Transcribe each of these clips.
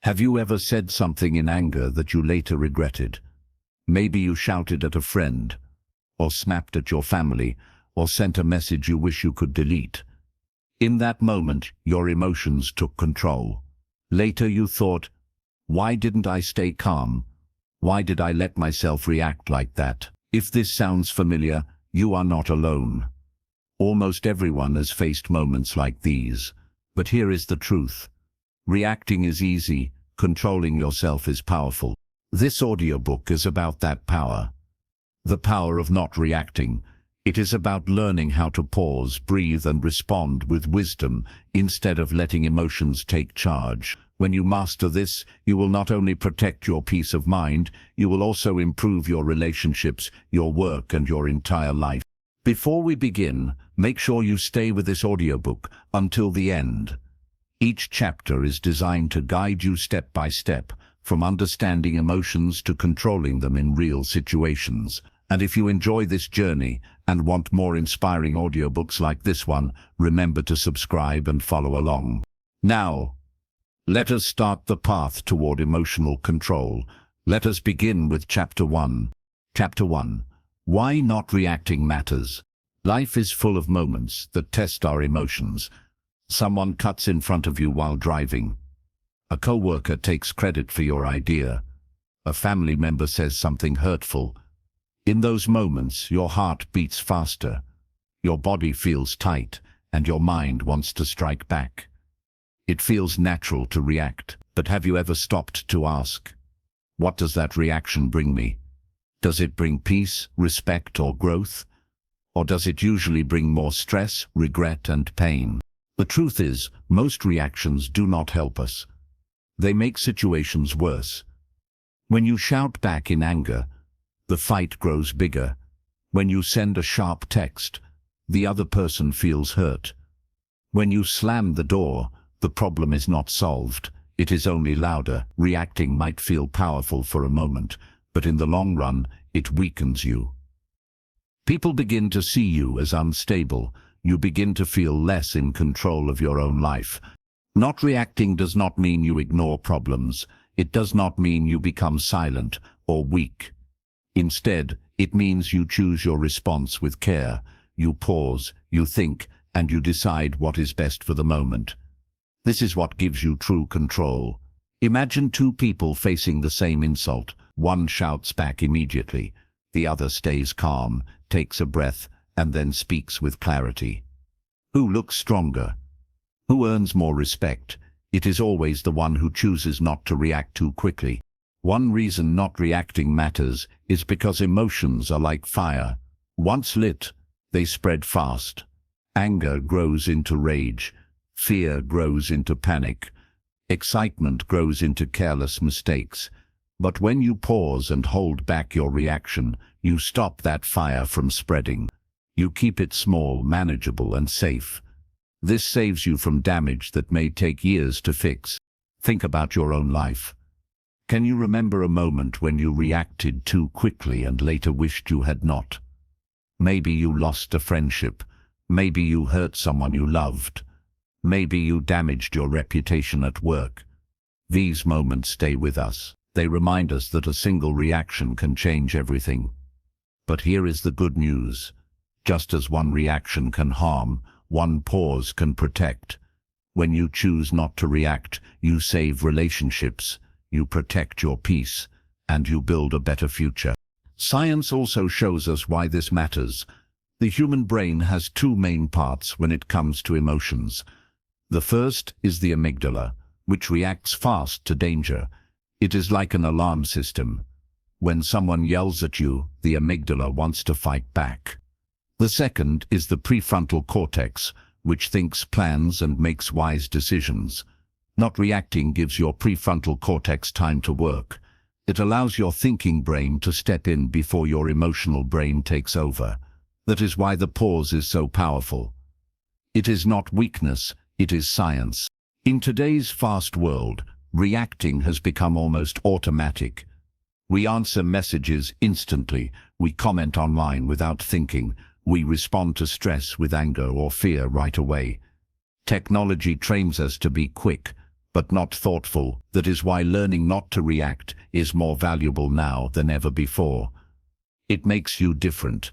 Have you ever said something in anger that you later regretted? Maybe you shouted at a friend, or snapped at your family, or sent a message you wish you could delete. In that moment, your emotions took control. Later you thought, why didn't I stay calm? Why did I let myself react like that? If this sounds familiar, you are not alone. Almost everyone has faced moments like these. But here is the truth. Reacting is easy, controlling yourself is powerful. This audiobook is about that power. The power of not reacting. It is about learning how to pause, breathe, and respond with wisdom instead of letting emotions take charge. When you master this, you will not only protect your peace of mind, you will also improve your relationships, your work, and your entire life. Before we begin, make sure you stay with this audiobook until the end. Each chapter is designed to guide you step by step, from understanding emotions to controlling them in real situations. And if you enjoy this journey and want more inspiring audiobooks like this one, remember to subscribe and follow along. Now, let us start the path toward emotional control. Let us begin with Chapter 1. Chapter 1. Why not reacting matters. Life is full of moments that test our emotions. Someone cuts in front of you while driving. A co-worker takes credit for your idea. A family member says something hurtful. In those moments, your heart beats faster. Your body feels tight, and your mind wants to strike back. It feels natural to react, but have you ever stopped to ask, what does that reaction bring me? Does it bring peace, respect, or growth? Or does it usually bring more stress, regret, and pain? The truth is, most reactions do not help us. They make situations worse. When you shout back in anger, the fight grows bigger. When you send a sharp text, the other person feels hurt. When you slam the door, the problem is not solved. It is only louder. Reacting might feel powerful for a moment, but in the long run, it weakens you. People begin to see you as unstable. You begin to feel less in control of your own life. Not reacting does not mean you ignore problems. It does not mean you become silent or weak. Instead, it means you choose your response with care. You pause, you think, and you decide what is best for the moment. This is what gives you true control. Imagine two people facing the same insult. One shouts back immediately. The other stays calm, takes a breath, and then speaks with clarity. Who looks stronger? Who earns more respect? It is always the one who chooses not to react too quickly. One reason not reacting matters is because emotions are like fire. Once lit, they spread fast. Anger grows into rage. Fear grows into panic. Excitement grows into careless mistakes. But when you pause and hold back your reaction, you stop that fire from spreading. You keep it small, manageable, and safe. This saves you from damage that may take years to fix. Think about your own life. Can you remember a moment when you reacted too quickly and later wished you had not? Maybe you lost a friendship. Maybe you hurt someone you loved. Maybe you damaged your reputation at work. These moments stay with us. They remind us that a single reaction can change everything. But here is the good news. Just as one reaction can harm, one pause can protect. When you choose not to react, you save relationships, you protect your peace, and you build a better future. Science also shows us why this matters. The human brain has two main parts when it comes to emotions. The first is the amygdala, which reacts fast to danger. It is like an alarm system. When someone yells at you, the amygdala wants to fight back. The second is the prefrontal cortex, which thinks, plans, and makes wise decisions. Not reacting gives your prefrontal cortex time to work. It allows your thinking brain to step in before your emotional brain takes over. That is why the pause is so powerful. It is not weakness, it is science. In today's fast world, reacting has become almost automatic. We answer messages instantly, we comment online without thinking, we respond to stress with anger or fear right away. Technology trains us to be quick, but not thoughtful. That is why learning not to react is more valuable now than ever before. It makes you different.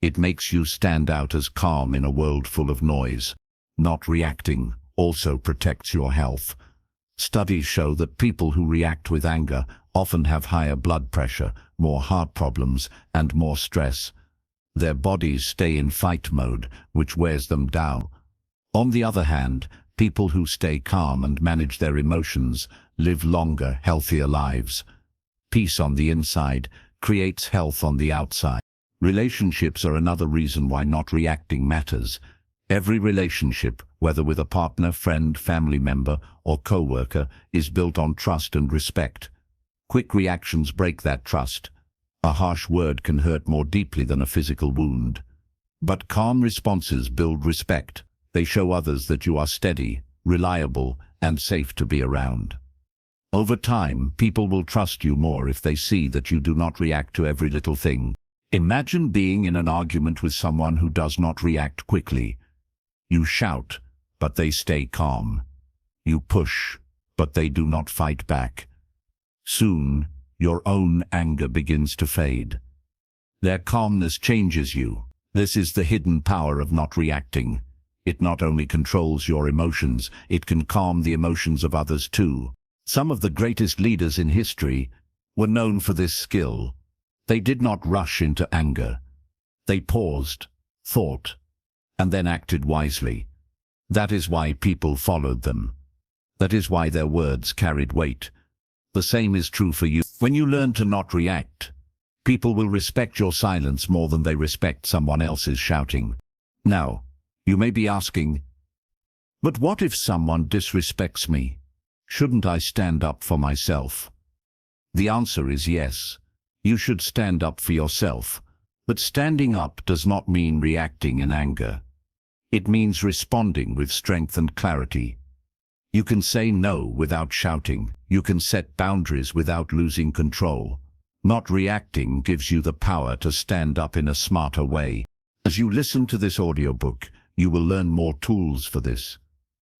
It makes you stand out as calm in a world full of noise. Not reacting also protects your health. Studies show that people who react with anger often have higher blood pressure, more heart problems, and more stress. Their bodies stay in fight mode, which wears them down. On the other hand, people who stay calm and manage their emotions live longer, healthier lives. Peace on the inside creates health on the outside. Relationships are another reason why not reacting matters. Every relationship, whether with a partner, friend, family member, or co-worker, is built on trust and respect. Quick reactions break that trust. A harsh word can hurt more deeply than a physical wound. But calm responses build respect. They show others that you are steady, reliable, and safe to be around. Over time, people will trust you more if they see that you do not react to every little thing. Imagine being in an argument with someone who does not react quickly. You shout, but they stay calm. You push, but they do not fight back. Soon, your own anger begins to fade. Their calmness changes you. This is the hidden power of not reacting. It not only controls your emotions, it can calm the emotions of others too. Some of the greatest leaders in history were known for this skill. They did not rush into anger. They paused, thought, and then acted wisely. That is why people followed them. That is why their words carried weight. The same is true for you. When you learn to not react, people will respect your silence more than they respect someone else's shouting. Now, you may be asking, but what if someone disrespects me? Shouldn't I stand up for myself? The answer is yes. You should stand up for yourself. But standing up does not mean reacting in anger. It means responding with strength and clarity. You can say no without shouting. You can set boundaries without losing control. Not reacting gives you the power to stand up in a smarter way. As you listen to this audiobook, you will learn more tools for this.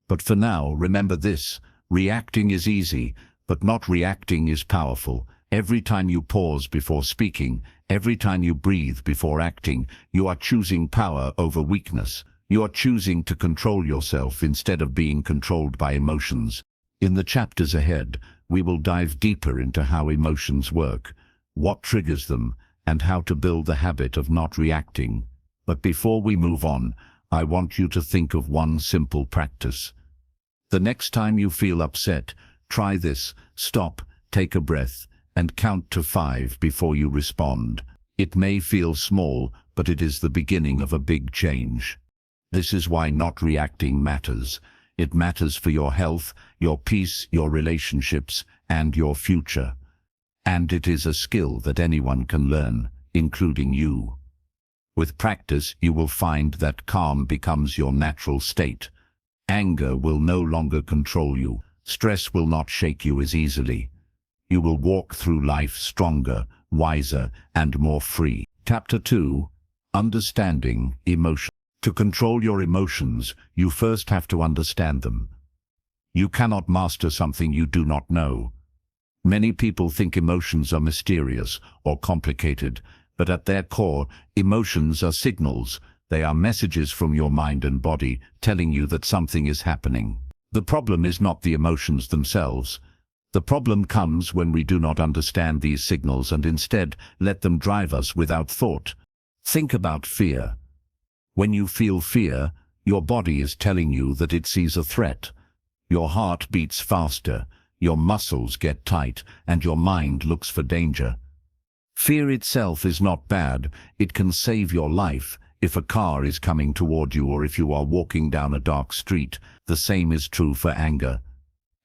But for now, remember this: reacting is easy, but not reacting is powerful. Every time you pause before speaking, every time you breathe before acting, you are choosing power over weakness. You are choosing to control yourself instead of being controlled by emotions. In the chapters ahead, we will dive deeper into how emotions work, what triggers them, and how to build the habit of not reacting. But before we move on, I want you to think of one simple practice. The next time you feel upset, try this: stop, take a breath, and count to 5 before you respond. It may feel small, but it is the beginning of a big change. This is why not reacting matters. It matters for your health, your peace, your relationships, and your future. And it is a skill that anyone can learn, including you. With practice, you will find that calm becomes your natural state. Anger will no longer control you. Stress will not shake you as easily. You will walk through life stronger, wiser, and more free. Chapter 2: Understanding Emotion. To control your emotions, you first have to understand them. You cannot master something you do not know. Many people think emotions are mysterious or complicated, but at their core, emotions are signals. They are messages from your mind and body telling you that something is happening. The problem is not the emotions themselves. The problem comes when we do not understand these signals and instead let them drive us without thought. Think about fear. When you feel fear, your body is telling you that it sees a threat. Your heart beats faster, your muscles get tight, and your mind looks for danger. Fear itself is not bad. It can save your life if a car is coming toward you or if you are walking down a dark street. The same is true for anger.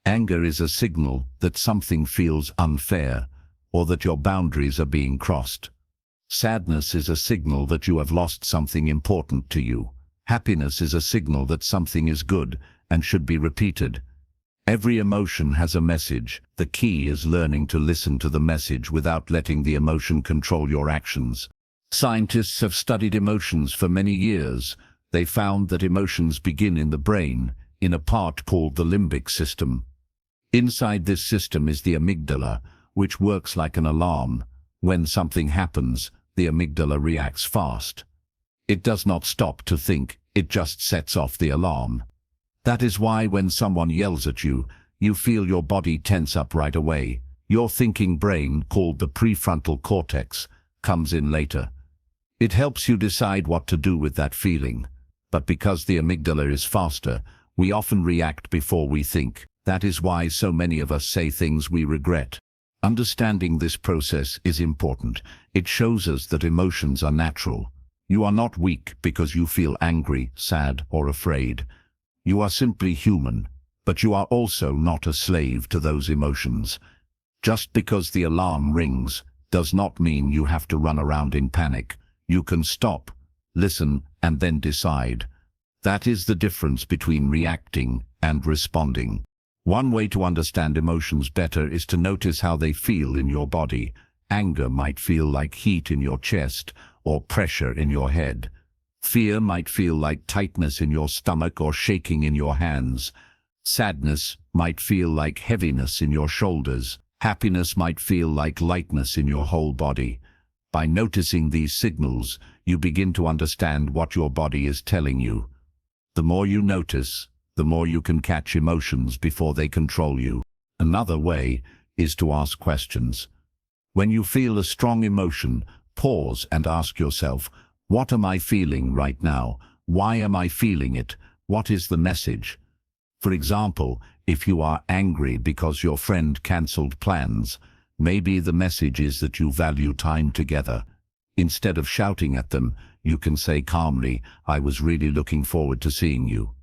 Anger is a signal that something feels unfair or that your boundaries are being crossed. Sadness is a signal that you have lost something important to you. Happiness is a signal that something is good and should be repeated. Every emotion has a message. The key is learning to listen to the message without letting the emotion control your actions. Scientists have studied emotions for many years. They found that emotions begin in the brain, in a part called the limbic system. Inside this system is the amygdala, which works like an alarm. When something happens, the amygdala reacts fast. It does not stop to think, it just sets off the alarm. That is why when someone yells at you, you feel your body tense up right away. Your thinking brain, called the prefrontal cortex, comes in later. It helps you decide what to do with that feeling. But because the amygdala is faster, we often react before we think. That is why so many of us say things we regret. Understanding this process is important. It shows us that emotions are natural. You are not weak because you feel angry, sad, or afraid. You are simply human, but you are also not a slave to those emotions. Just because the alarm rings does not mean you have to run around in panic. You can stop, listen, and then decide. That is the difference between reacting and responding. One way to understand emotions better is to notice how they feel in your body. Anger might feel like heat in your chest or pressure in your head. Fear might feel like tightness in your stomach or shaking in your hands. Sadness might feel like heaviness in your shoulders. Happiness might feel like lightness in your whole body. By noticing these signals, you begin to understand what your body is telling you. The more you notice, the more you can catch emotions before they control you. Another way is to ask questions. When you feel a strong emotion, pause and ask yourself, what am I feeling right now? Why am I feeling it? What is the message? For example, if you are angry because your friend cancelled plans, maybe the message is that you value time together. Instead of shouting at them, you can say calmly, I was really looking forward to seeing you.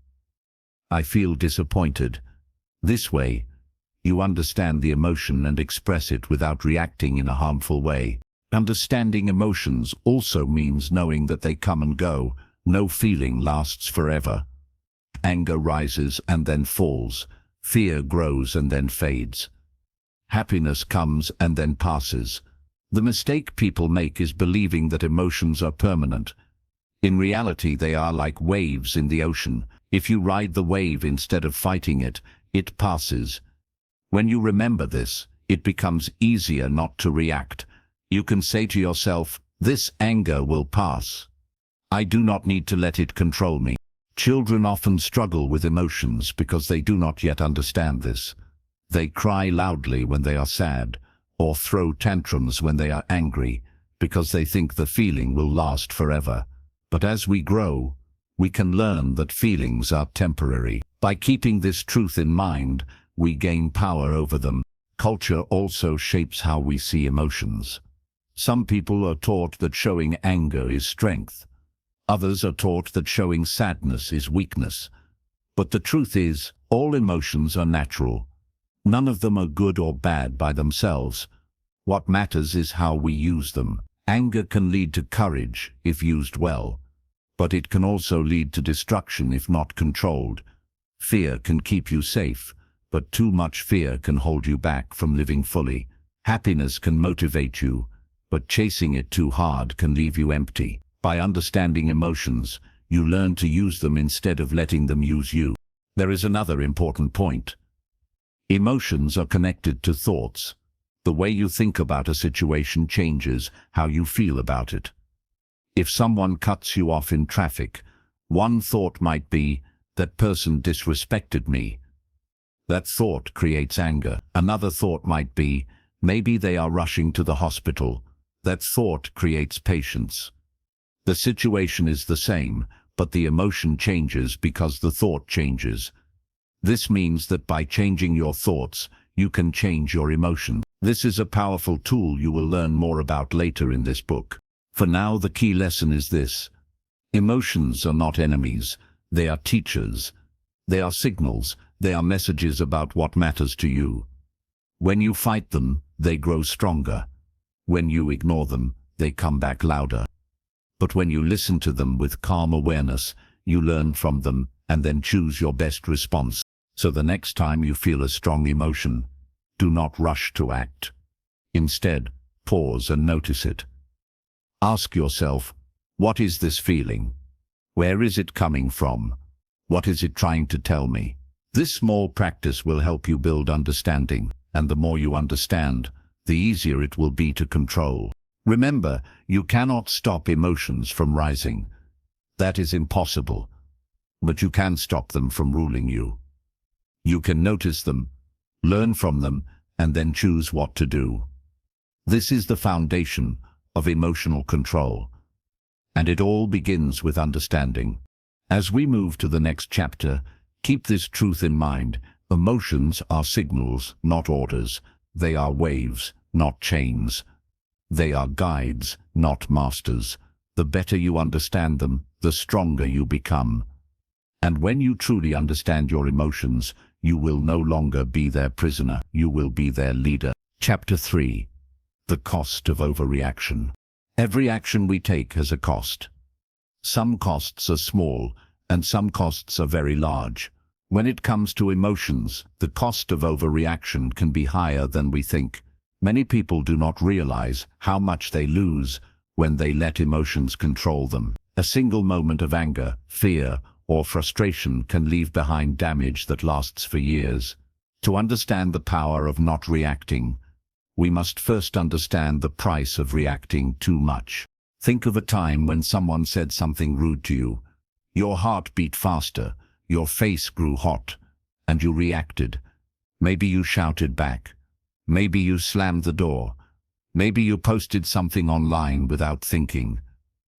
I feel disappointed. This way, you understand the emotion and express it without reacting in a harmful way. Understanding emotions also means knowing that they come and go. No feeling lasts forever. Anger rises and then falls. Fear grows and then fades. Happiness comes and then passes. The mistake people make is believing that emotions are permanent. In reality, they are like waves in the ocean. If you ride the wave instead of fighting it, it passes. When you remember this, it becomes easier not to react. You can say to yourself, this anger will pass. I do not need to let it control me. Children often struggle with emotions because they do not yet understand this. They cry loudly when they are sad, or throw tantrums when they are angry, because they think the feeling will last forever. But as we grow, we can learn that feelings are temporary. By keeping this truth in mind, we gain power over them. Culture also shapes how we see emotions. Some people are taught that showing anger is strength. Others are taught that showing sadness is weakness. But the truth is, all emotions are natural. None of them are good or bad by themselves. What matters is how we use them. Anger can lead to courage if used well, but it can also lead to destruction if not controlled. Fear can keep you safe, but too much fear can hold you back from living fully. Happiness can motivate you, but chasing it too hard can leave you empty. By understanding emotions, you learn to use them instead of letting them use you. There is another important point. Emotions are connected to thoughts. The way you think about a situation changes how you feel about it. If someone cuts you off in traffic, one thought might be, that person disrespected me. That thought creates anger. Another thought might be, maybe they are rushing to the hospital. That thought creates patience. The situation is the same, but the emotion changes because the thought changes. This means that by changing your thoughts, you can change your emotion. This is a powerful tool you will learn more about later in this book. For now, the key lesson is this. Emotions are not enemies. They are teachers. They are signals. They are messages about what matters to you. When you fight them, they grow stronger. When you ignore them, they come back louder. But when you listen to them with calm awareness, you learn from them and then choose your best response. So the next time you feel a strong emotion, do not rush to act. Instead, pause and notice it. Ask yourself, what is this feeling? Where is it coming from? What is it trying to tell me? This small practice will help you build understanding, and the more you understand, the easier it will be to control. Remember, you cannot stop emotions from rising. That is impossible. But you can stop them from ruling you. You can notice them, learn from them, and then choose what to do. This is the foundation of emotional control. And it all begins with understanding. As we move to the next chapter, keep this truth in mind. Emotions are signals, not orders. They are waves, not chains. They are guides, not masters. The better you understand them, the stronger you become. And when you truly understand your emotions, you will no longer be their prisoner, you will be their leader. Chapter 3. The cost of overreaction. Every action we take has a cost. Some costs are small, and some costs are very large. When it comes to emotions, the cost of overreaction can be higher than we think. Many people do not realize how much they lose when they let emotions control them. A single moment of anger, fear, or frustration can leave behind damage that lasts for years. To understand the power of not reacting, we must first understand the price of reacting too much. Think of a time when someone said something rude to you. Your heart beat faster, your face grew hot, and you reacted. Maybe you shouted back. Maybe you slammed the door. Maybe you posted something online without thinking.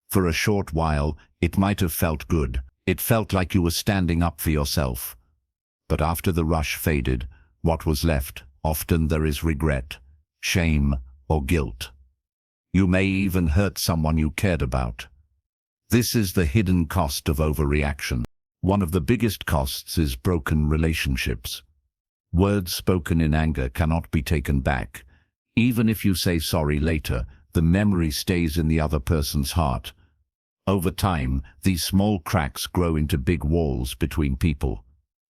For a short while, it might have felt good. It felt like you were standing up for yourself. But after the rush faded, what was left? Often there is regret, shame, or guilt. You may even hurt someone you cared about. This is the hidden cost of overreaction. One of the biggest costs is broken relationships. Words spoken in anger cannot be taken back. Even if you say sorry later, the memory stays in the other person's heart. Over time, these small cracks grow into big walls between people.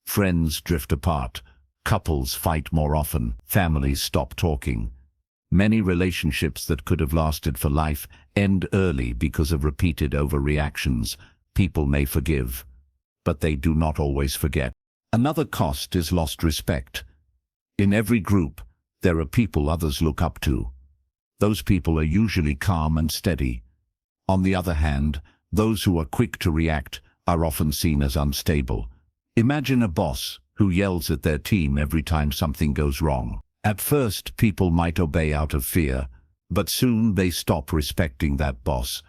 Friends drift apart. Couples fight more often. Families stop talking. Many relationships that could have lasted for life end early because of repeated overreactions. People may forgive, but they do not always forget. Another cost is lost respect. In every group, there are people others look up to. Those people are usually calm and steady. On the other hand, those who are quick to react are often seen as unstable. Imagine a boss who yells at their team every time something goes wrong. At first, people might obey out of fear, but soon they stop respecting that boss.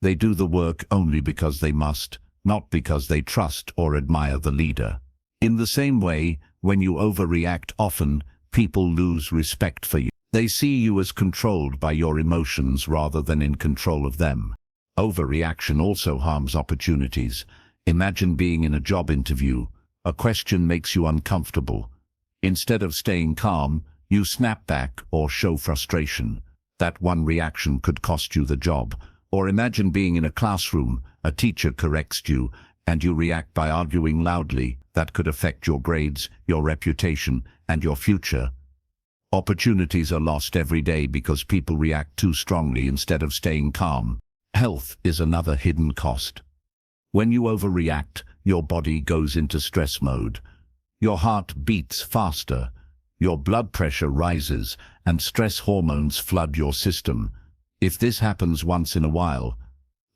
They do the work only because they must, not because they trust or admire the leader. In the same way, when you overreact often, people lose respect for you. They see you as controlled by your emotions rather than in control of them. Overreaction also harms opportunities. Imagine being in a job interview. A question makes you uncomfortable. Instead of staying calm, you snap back or show frustration. That one reaction could cost you the job. Or imagine being in a classroom, a teacher corrects you, and you react by arguing loudly. That could affect your grades, your reputation, and your future. Opportunities are lost every day because people react too strongly instead of staying calm. Health is another hidden cost. When you overreact, your body goes into stress mode. Your heart beats faster, your blood pressure rises, and stress hormones flood your system. If this happens once in a while,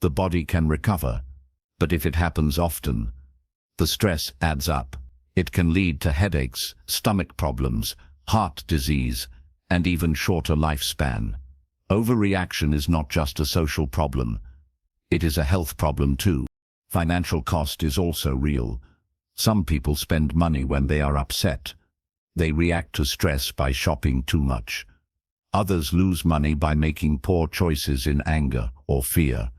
the body can recover. But if it happens often, the stress adds up. It can lead to headaches, stomach problems, heart disease, and even shorter lifespan. Overreaction is not just a social problem. It is a health problem too. Financial cost is also real. Some people spend money when they are upset. They react to stress by shopping too much. Others lose money by making poor choices in anger or fear.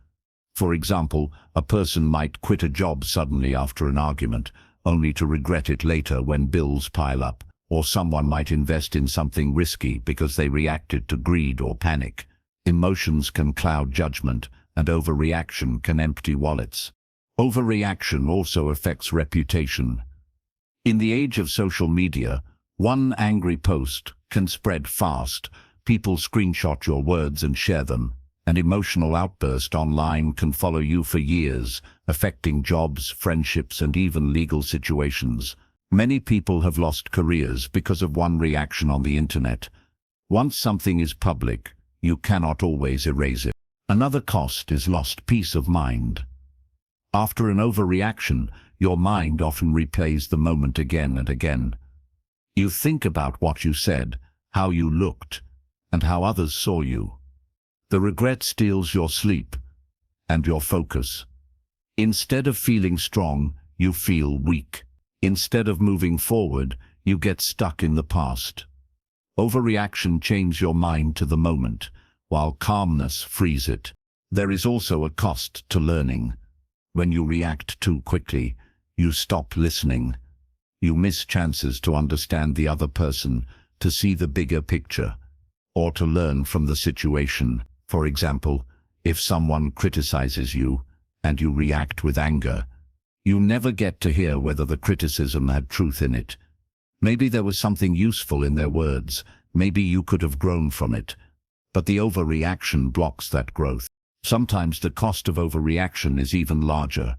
For example, a person might quit a job suddenly after an argument, only to regret it later when bills pile up. Or someone might invest in something risky because they reacted to greed or panic. Emotions can cloud judgment, and overreaction can empty wallets. Overreaction also affects reputation. In the age of social media, one angry post can spread fast. People screenshot your words and share them. An emotional outburst online can follow you for years, affecting jobs, friendships, and even legal situations. Many people have lost careers because of one reaction on the internet. Once something is public, you cannot always erase it. Another cost is lost peace of mind. After an overreaction, your mind often replays the moment again and again. You think about what you said, how you looked, and how others saw you. The regret steals your sleep and your focus. Instead of feeling strong, you feel weak. Instead of moving forward, you get stuck in the past. Overreaction chains your mind to the moment, while calmness frees it. There is also a cost to learning. When you react too quickly, you stop listening. You miss chances to understand the other person, to see the bigger picture, or to learn from the situation. For example, if someone criticizes you and you react with anger, you never get to hear whether the criticism had truth in it. Maybe there was something useful in their words, maybe you could have grown from it, but the overreaction blocks that growth. Sometimes the cost of overreaction is even larger.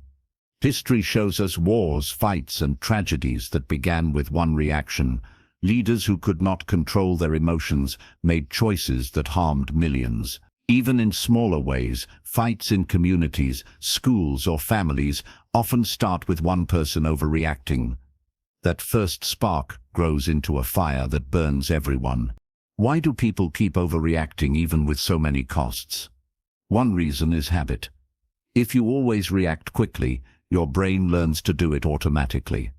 History shows us wars, fights, and tragedies that began with one reaction. Leaders who could not control their emotions made choices that harmed millions. Even in smaller ways, fights in communities, schools, or families often start with one person overreacting. That first spark grows into a fire that burns everyone. Why do people keep overreacting even with so many costs? One reason is habit. If you always react quickly, your brain learns to do it automatically.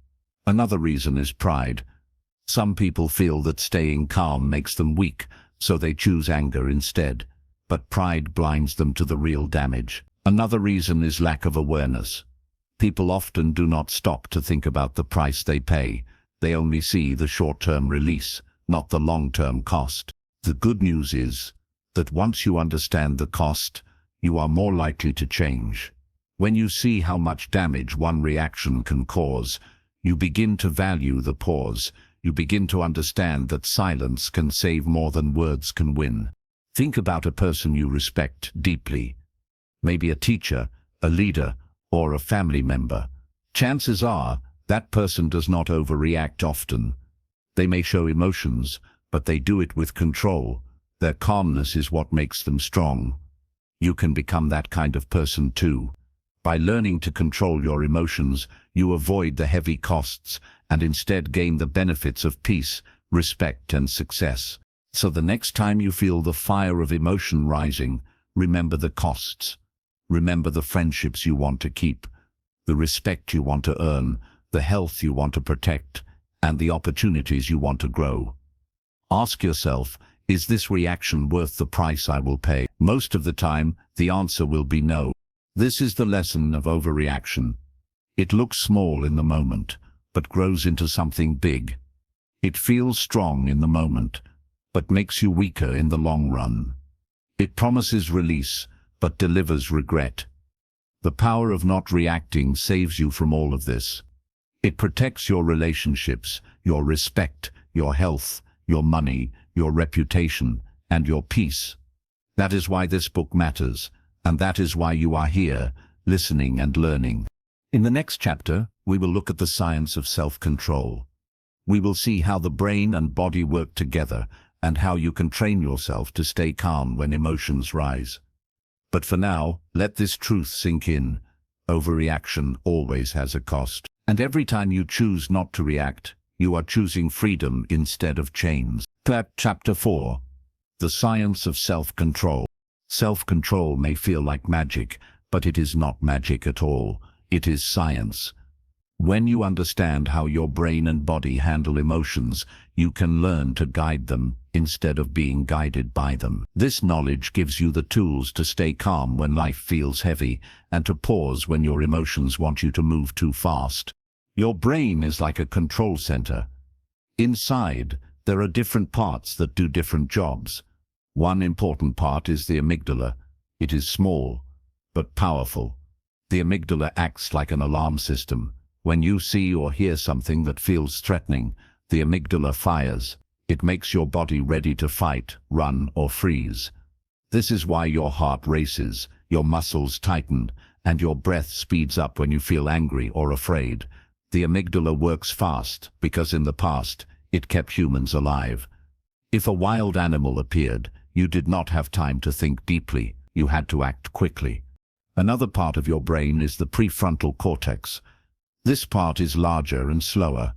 Another reason is pride. Some people feel that staying calm makes them weak, so they choose anger instead. But pride blinds them to the real damage. Another reason is lack of awareness. People often do not stop to think about the price they pay. They only see the short-term release, not the long-term cost. The good news is that once you understand the cost, you are more likely to change. When you see how much damage one reaction can cause, you begin to value the pause. You begin to understand that silence can save more than words can win. Think about a person you respect deeply. Maybe a teacher, a leader, or a family member. Chances are that person does not overreact often. They may show emotions, but they do it with control. Their calmness is what makes them strong. You can become that kind of person too. By learning to control your emotions, you avoid the heavy costs and instead gain the benefits of peace, respect, and success. So the next time you feel the fire of emotion rising, remember the costs. Remember the friendships you want to keep, the respect you want to earn, the health you want to protect, and the opportunities you want to grow. Ask yourself, is this reaction worth the price I will pay? Most of the time, the answer will be no. This is the lesson of overreaction. It looks small in the moment, but grows into something big. It feels strong in the moment, but makes you weaker in the long run. It promises release, but delivers regret. The power of not reacting saves you from all of this. It protects your relationships, your respect, your health, your money, your reputation, and your peace. That is why this book matters, and that is why you are here, listening and learning. In the next chapter, we will look at the science of self-control. We will see how the brain and body work together, and how you can train yourself to stay calm when emotions rise. But for now, let this truth sink in. Overreaction always has a cost. And every time you choose not to react, you are choosing freedom instead of chains. Chapter 4. The Science of Self-Control. Self-control may feel like magic, but it is not magic at all. It is science. When you understand how your brain and body handle emotions, you can learn to guide them instead of being guided by them. This knowledge gives you the tools to stay calm when life feels heavy and to pause when your emotions want you to move too fast. Your brain is like a control center. Inside, there are different parts that do different jobs. One important part is the amygdala. It is small, but powerful. The amygdala acts like an alarm system. When you see or hear something that feels threatening, the amygdala fires. It makes your body ready to fight, run, or freeze. This is why your heart races, your muscles tighten, and your breath speeds up when you feel angry or afraid. The amygdala works fast because in the past, it kept humans alive. If a wild animal appeared, you did not have time to think deeply, you had to act quickly. Another part of your brain is the prefrontal cortex. This part is larger and slower.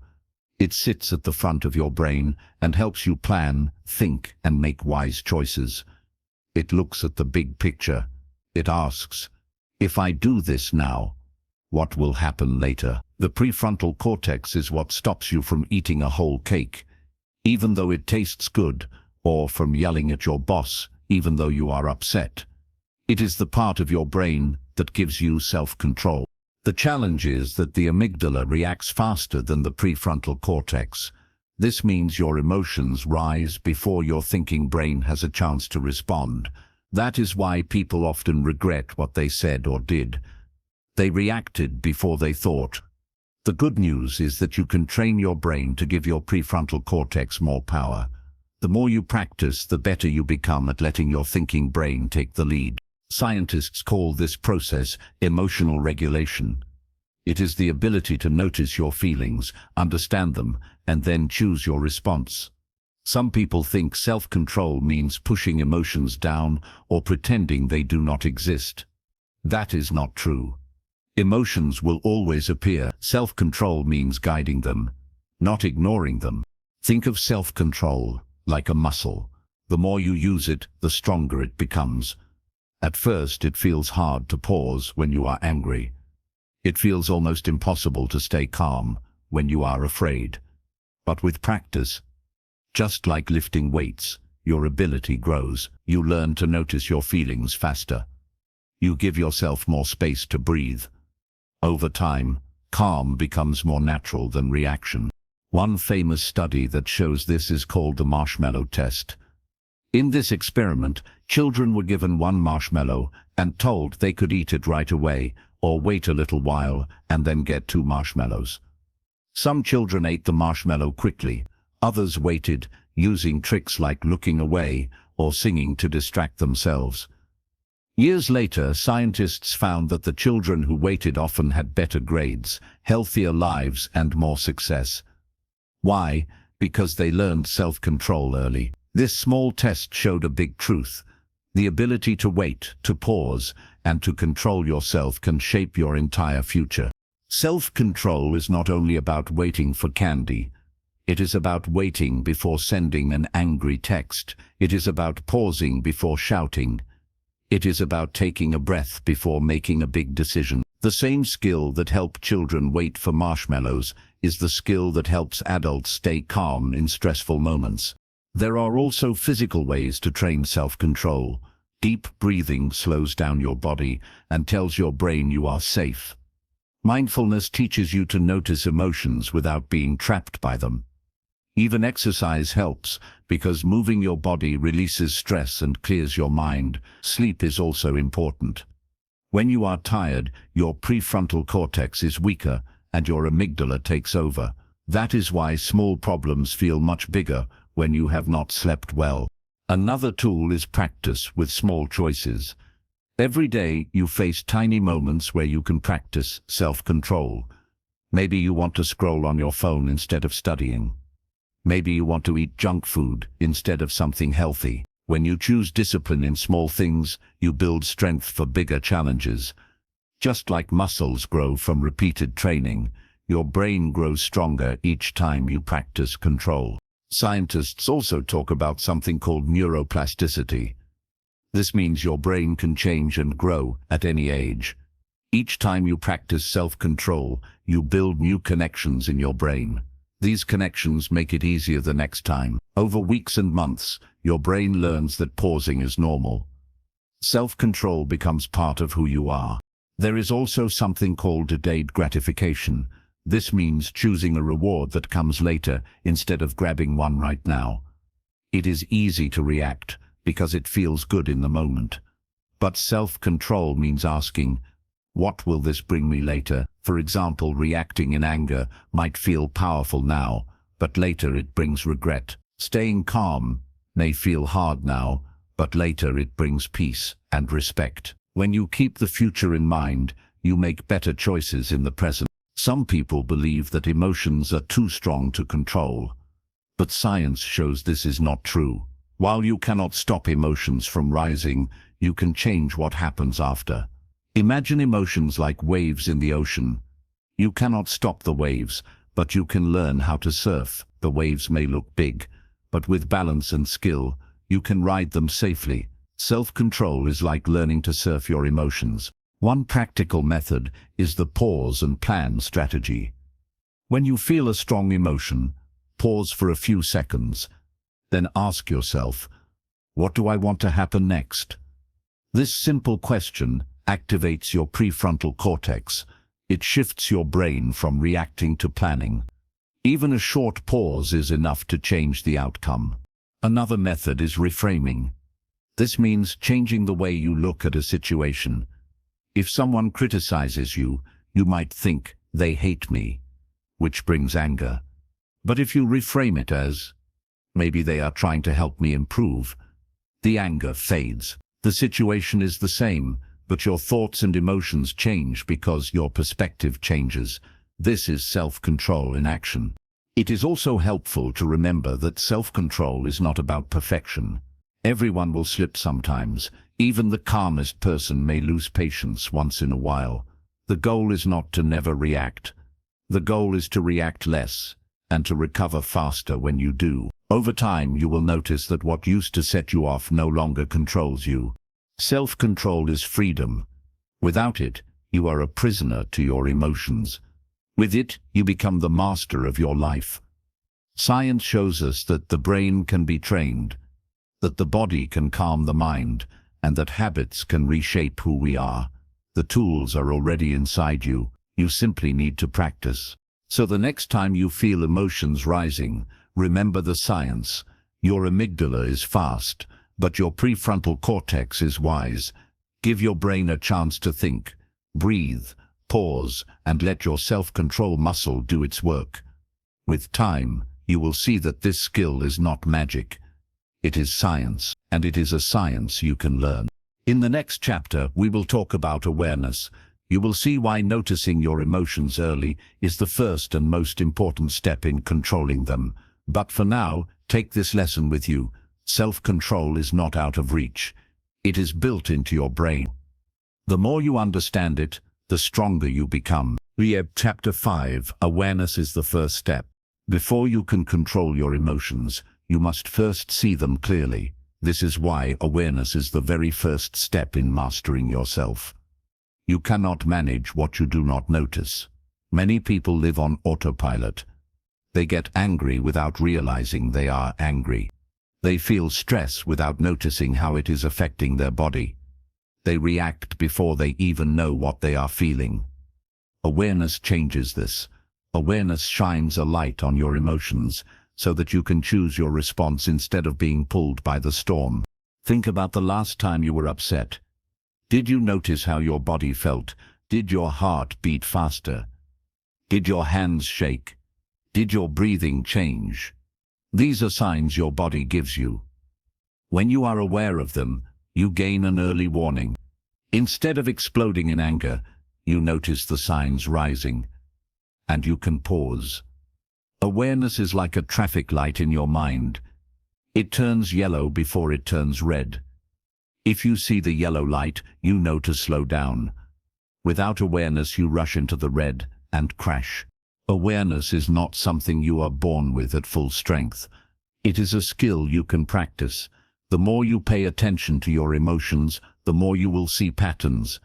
It sits at the front of your brain and helps you plan, think, and make wise choices. It looks at the big picture. It asks, if I do this now, what will happen later? The prefrontal cortex is what stops you from eating a whole cake, even though it tastes good, or from yelling at your boss, even though you are upset. It is the part of your brain that gives you self-control. The challenge is that the amygdala reacts faster than the prefrontal cortex. This means your emotions rise before your thinking brain has a chance to respond. That is why people often regret what they said or did. They reacted before they thought. The good news is that you can train your brain to give your prefrontal cortex more power. The more you practice, the better you become at letting your thinking brain take the lead. Scientists call this process emotional regulation. It is the ability to notice your feelings, understand them, and then choose your response. Some people think self-control means pushing emotions down or pretending they do not exist. That is not true. Emotions will always appear. Self-control means guiding them, not ignoring them. Think of self-control like a muscle. The more you use it, the stronger it becomes. At first, it feels hard to pause when you are angry. It feels almost impossible to stay calm when you are afraid. But with practice, just like lifting weights, your ability grows. You learn to notice your feelings faster. You give yourself more space to breathe. Over time, calm becomes more natural than reaction. One famous study that shows this is called the marshmallow test. In this experiment, children were given one marshmallow and told they could eat it right away or wait a little while and then get 2 marshmallows. Some children ate the marshmallow quickly. Others waited, using tricks like looking away or singing to distract themselves. Years later, scientists found that the children who waited often had better grades, healthier lives, and more success. Why? Because they learned self-control early. This small test showed a big truth. The ability to wait, to pause, and to control yourself can shape your entire future. Self-control is not only about waiting for candy. It is about waiting before sending an angry text. It is about pausing before shouting. It is about taking a breath before making a big decision. The same skill that helped children wait for marshmallows is the skill that helps adults stay calm in stressful moments. There are also physical ways to train self-control. Deep breathing slows down your body and tells your brain you are safe. Mindfulness teaches you to notice emotions without being trapped by them. Even exercise helps, because moving your body releases stress and clears your mind. Sleep is also important. When you are tired, your prefrontal cortex is weaker and your amygdala takes over. That is why small problems feel much bigger when you have not slept well. Another tool is practice with small choices. Every day you face tiny moments where you can practice self-control. Maybe you want to scroll on your phone instead of studying. Maybe you want to eat junk food instead of something healthy. When you choose discipline in small things, you build strength for bigger challenges. Just like muscles grow from repeated training, your brain grows stronger each time you practice control. Scientists also talk about something called neuroplasticity. This means your brain can change and grow at any age. Each time you practice self-control, you build new connections in your brain. These connections make it easier the next time. Over weeks and months, your brain learns that pausing is normal. Self-control becomes part of who you are. There is also something called delayed gratification. This means choosing a reward that comes later instead of grabbing one right now. It is easy to react because it feels good in the moment. But self-control means asking, what will this bring me later? For example, reacting in anger might feel powerful now, but later it brings regret. Staying calm may feel hard now, but later it brings peace and respect. When you keep the future in mind, you make better choices in the present. Some people believe that emotions are too strong to control, but science shows this is not true. While you cannot stop emotions from rising, you can change what happens after. Imagine emotions like waves in the ocean. You cannot stop the waves, but you can learn how to surf. The waves may look big, but with balance and skill, you can ride them safely. Self-control is like learning to surf your emotions. One practical method is the pause and plan strategy. When you feel a strong emotion, pause for a few seconds, then ask yourself, what do I want to happen next? This simple question activates your prefrontal cortex. It shifts your brain from reacting to planning. Even a short pause is enough to change the outcome. Another method is reframing. This means changing the way you look at a situation. If someone criticizes you, you might think, they hate me, which brings anger. But if you reframe it as, maybe they are trying to help me improve, the anger fades. The situation is the same, but your thoughts and emotions change because your perspective changes. This is self-control in action. It is also helpful to remember that self-control is not about perfection. Everyone will slip sometimes. Even the calmest person may lose patience once in a while. The goal is not to never react. The goal is to react less and to recover faster when you do. Over time, you will notice that what used to set you off no longer controls you. Self-control is freedom. Without it, you are a prisoner to your emotions. With it, you become the master of your life. Science shows us that the brain can be trained, that the body can calm the mind, and that habits can reshape who we are. The tools are already inside you. You simply need to practice. So the next time you feel emotions rising, remember the science. Your amygdala is fast, but your prefrontal cortex is wise. Give your brain a chance to think. Breathe, pause, and let your self-control muscle do its work. With time, you will see that this skill is not magic. It is science, and it is a science you can learn. In the next chapter, we will talk about awareness. You will see why noticing your emotions early is the first and most important step in controlling them. But for now, take this lesson with you. Self-control is not out of reach. It is built into your brain. The more you understand it, the stronger you become. Chapter 5. Awareness is the first step. Before you can control your emotions, you must first see them clearly. This is why awareness is the very first step in mastering yourself. You cannot manage what you do not notice. Many people live on autopilot. They get angry without realizing they are angry. They feel stress without noticing how it is affecting their body. They react before they even know what they are feeling. Awareness changes this. Awareness shines a light on your emotions, so that you can choose your response instead of being pulled by the storm. Think about the last time you were upset. Did you notice how your body felt? Did your heart beat faster? Did your hands shake? Did your breathing change? These are signs your body gives you. When you are aware of them, you gain an early warning. Instead of exploding in anger, you notice the signs rising, and you can pause. Awareness is like a traffic light in your mind. It turns yellow before it turns red. If you see the yellow light, you know to slow down. Without awareness, you rush into the red and crash. Awareness is not something you are born with at full strength. It is a skill you can practice. The more you pay attention to your emotions, the more you will see patterns.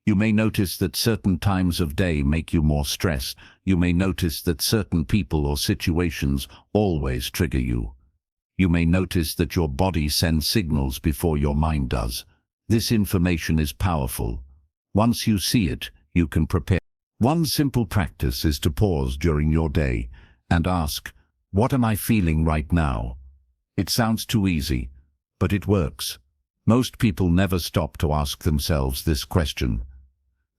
You may notice that certain times of day make you more stressed. You may notice that certain people or situations always trigger you. You may notice that your body sends signals before your mind does. This information is powerful. Once you see it, you can prepare. One simple practice is to pause during your day and ask, what am I feeling right now? It sounds too easy, but it works. Most people never stop to ask themselves this question.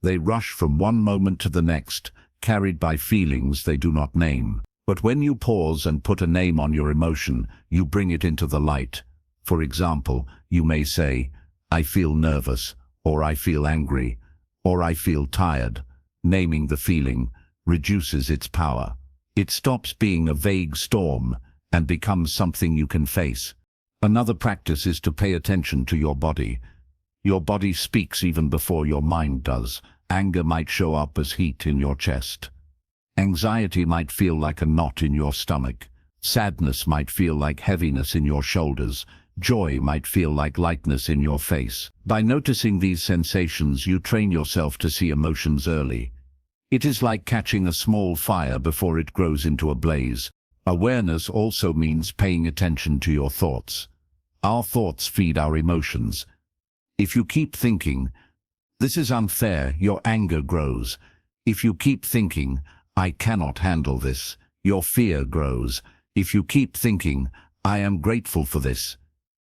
They rush from one moment to the next, carried by feelings they do not name. But when you pause and put a name on your emotion, you bring it into the light. For example, you may say, I feel nervous, or I feel angry, or I feel tired. Naming the feeling reduces its power. It stops being a vague storm and becomes something you can face. Another practice is to pay attention to your body. Your body speaks even before your mind does. Anger might show up as heat in your chest. Anxiety might feel like a knot in your stomach. Sadness might feel like heaviness in your shoulders. Joy might feel like lightness in your face. By noticing these sensations, you train yourself to see emotions early. It is like catching a small fire before it grows into a blaze. Awareness also means paying attention to your thoughts. Our thoughts feed our emotions. If you keep thinking, "This is unfair," your anger grows. If you keep thinking, "I cannot handle this," your fear grows. If you keep thinking, "I am grateful for this,"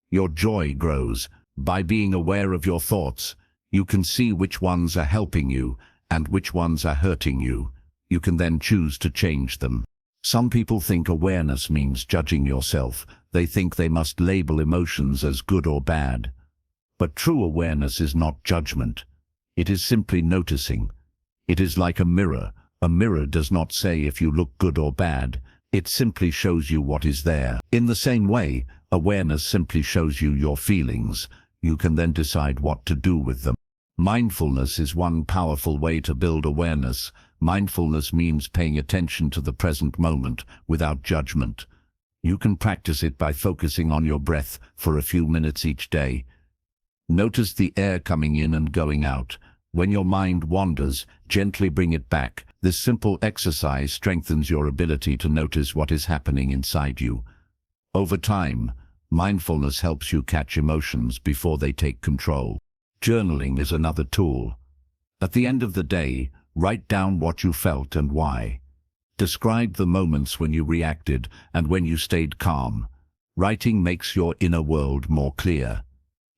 your joy grows. By being aware of your thoughts, you can see which ones are helping you and which ones are hurting you. You can then choose to change them. Some people think awareness means judging yourself. They think they must label emotions as good or bad. But true awareness is not judgment. It is simply noticing. It is like a mirror. A mirror does not say if you look good or bad. It simply shows you what is there. In the same way, awareness simply shows you your feelings. You can then decide what to do with them. Mindfulness is one powerful way to build awareness. Mindfulness means paying attention to the present moment without judgment. You can practice it by focusing on your breath for a few minutes each day. Notice the air coming in and going out. When your mind wanders, gently bring it back. This simple exercise strengthens your ability to notice what is happening inside you. Over time, mindfulness helps you catch emotions before they take control. Journaling is another tool. At the end of the day, write down what you felt and why. Describe the moments when you reacted and when you stayed calm. Writing makes your inner world more clear.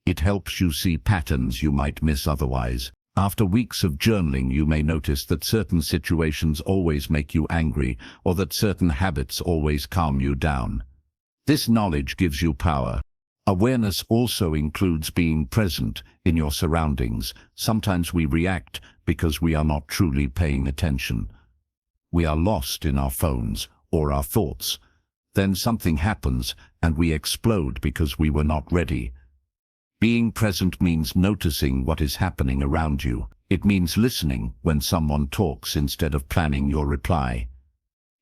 It helps you see patterns you might miss otherwise. After weeks of journaling, you may notice that certain situations always make you angry, or that certain habits always calm you down. This knowledge gives you power. Awareness also includes being present in your surroundings. Sometimes we react because we are not truly paying attention. We are lost in our phones or our thoughts. Then something happens and we explode because we were not ready. Being present means noticing what is happening around you. It means listening when someone talks instead of planning your reply.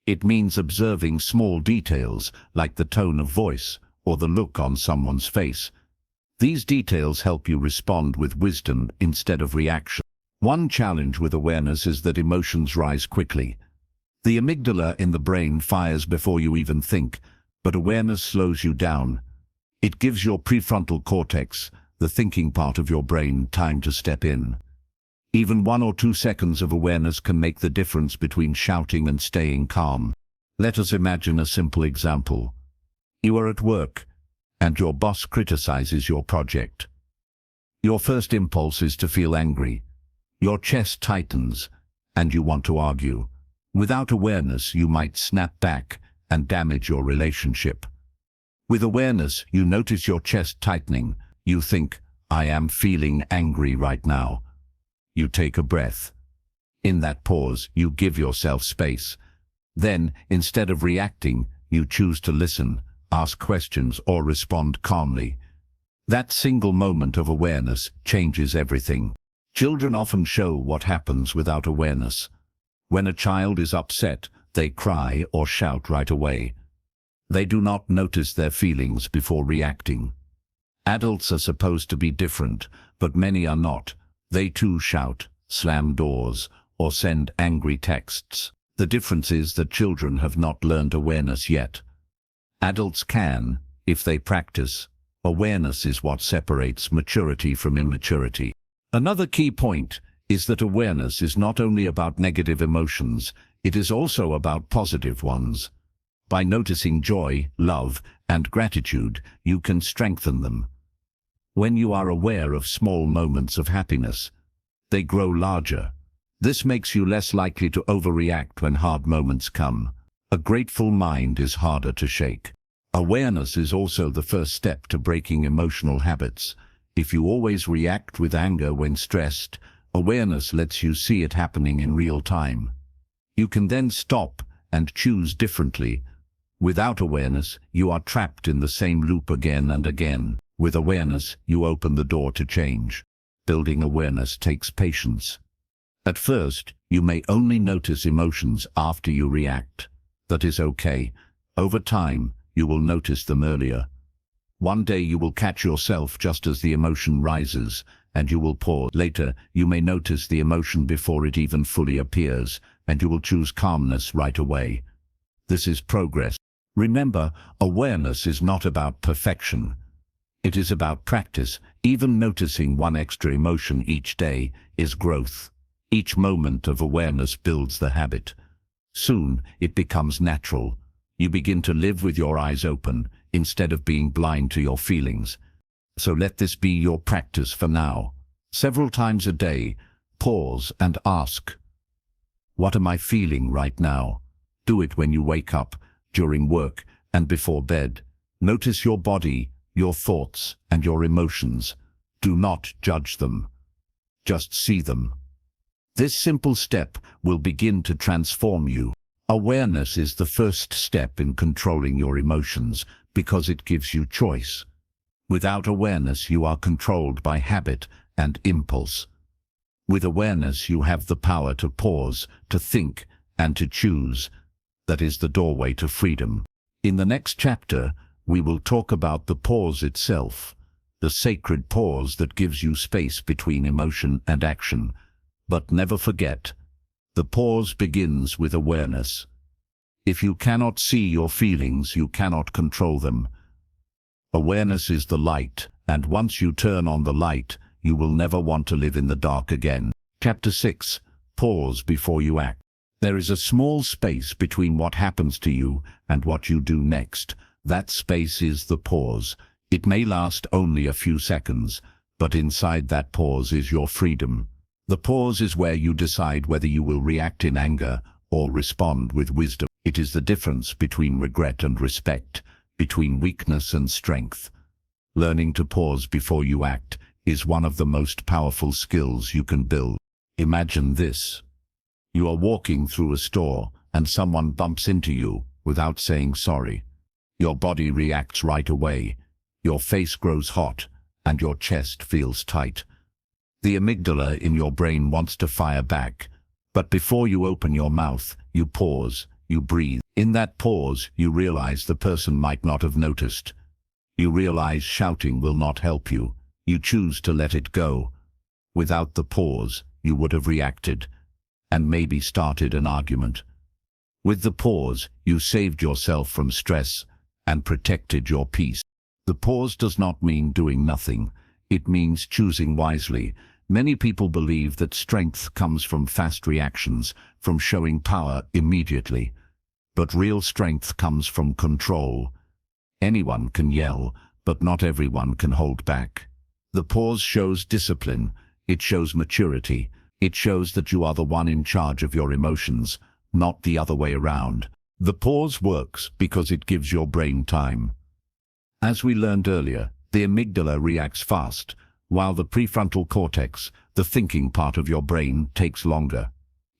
It means observing small details like the tone of voice or the look on someone's face. These details help you respond with wisdom instead of reaction. One challenge with awareness is that emotions rise quickly. The amygdala in the brain fires before you even think, but awareness slows you down. It gives your prefrontal cortex, the thinking part of your brain, time to step in. Even 1 or 2 seconds of awareness can make the difference between shouting and staying calm. Let us imagine a simple example. You are at work, and your boss criticizes your project. Your first impulse is to feel angry. Your chest tightens, and you want to argue. Without awareness, you might snap back and damage your relationship. With awareness, you notice your chest tightening. You think, "I am feeling angry right now." You take a breath. In that pause, you give yourself space. Then, instead of reacting, you choose to listen, ask questions, or respond calmly. That single moment of awareness changes everything. Children often show what happens without awareness. When a child is upset, they cry or shout right away. They do not notice their feelings before reacting. Adults are supposed to be different, but many are not. They too shout, slam doors, or send angry texts. The difference is that children have not learned awareness yet. Adults can, if they practice. Awareness is what separates maturity from immaturity. Another key point is that awareness is not only about negative emotions, it is also about positive ones. By noticing joy, love, and gratitude, you can strengthen them. When you are aware of small moments of happiness, they grow larger. This makes you less likely to overreact when hard moments come. A grateful mind is harder to shake. Awareness is also the first step to breaking emotional habits. If you always react with anger when stressed, awareness lets you see it happening in real time. You can then stop and choose differently. Without awareness, you are trapped in the same loop again and again. With awareness, you open the door to change. Building awareness takes patience. At first, you may only notice emotions after you react. That is okay. Over time, you will notice them earlier. One day you will catch yourself just as the emotion rises, and you will pause. Later, you may notice the emotion before it even fully appears, and you will choose calmness right away. This is progress. Remember, awareness is not about perfection. It is about practice. Even noticing one extra emotion each day is growth. Each moment of awareness builds the habit. Soon, it becomes natural. You begin to live with your eyes open, instead of being blind to your feelings. So let this be your practice for now. Several times a day, pause and ask, what am I feeling right now? Do it when you wake up, during work, and before bed. Notice your body, your thoughts, and your emotions. Do not judge them. Just see them. This simple step will begin to transform you. Awareness is the first step in controlling your emotions because it gives you choice. Without awareness, you are controlled by habit and impulse. With awareness, you have the power to pause, to think, and to choose. That is the doorway to freedom. In the next chapter, we will talk about the pause itself, the sacred pause that gives you space between emotion and action. But never forget, the pause begins with awareness. If you cannot see your feelings, you cannot control them. Awareness is the light, and once you turn on the light, you will never want to live in the dark again. Chapter 6. Pause before you act. There is a small space between what happens to you and what you do next. That space is the pause. It may last only a few seconds, but inside that pause is your freedom. The pause is where you decide whether you will react in anger or respond with wisdom. It is the difference between regret and respect, between weakness and strength. Learning to pause before you act is one of the most powerful skills you can build. Imagine this. You are walking through a store and someone bumps into you without saying sorry. Your body reacts right away. Your face grows hot and your chest feels tight. The amygdala in your brain wants to fire back, but before you open your mouth, you pause, you breathe. In that pause, you realize the person might not have noticed. You realize shouting will not help you. You choose to let it go. Without the pause, you would have reacted, and maybe started an argument. With the pause, you saved yourself from stress and protected your peace. The pause does not mean doing nothing. It means choosing wisely. Many people believe that strength comes from fast reactions, from showing power immediately. But real strength comes from control. Anyone can yell, but not everyone can hold back. The pause shows discipline. It shows maturity. It shows that you are the one in charge of your emotions, not the other way around. The pause works because it gives your brain time. As we learned earlier, the amygdala reacts fast, while the prefrontal cortex, the thinking part of your brain, takes longer.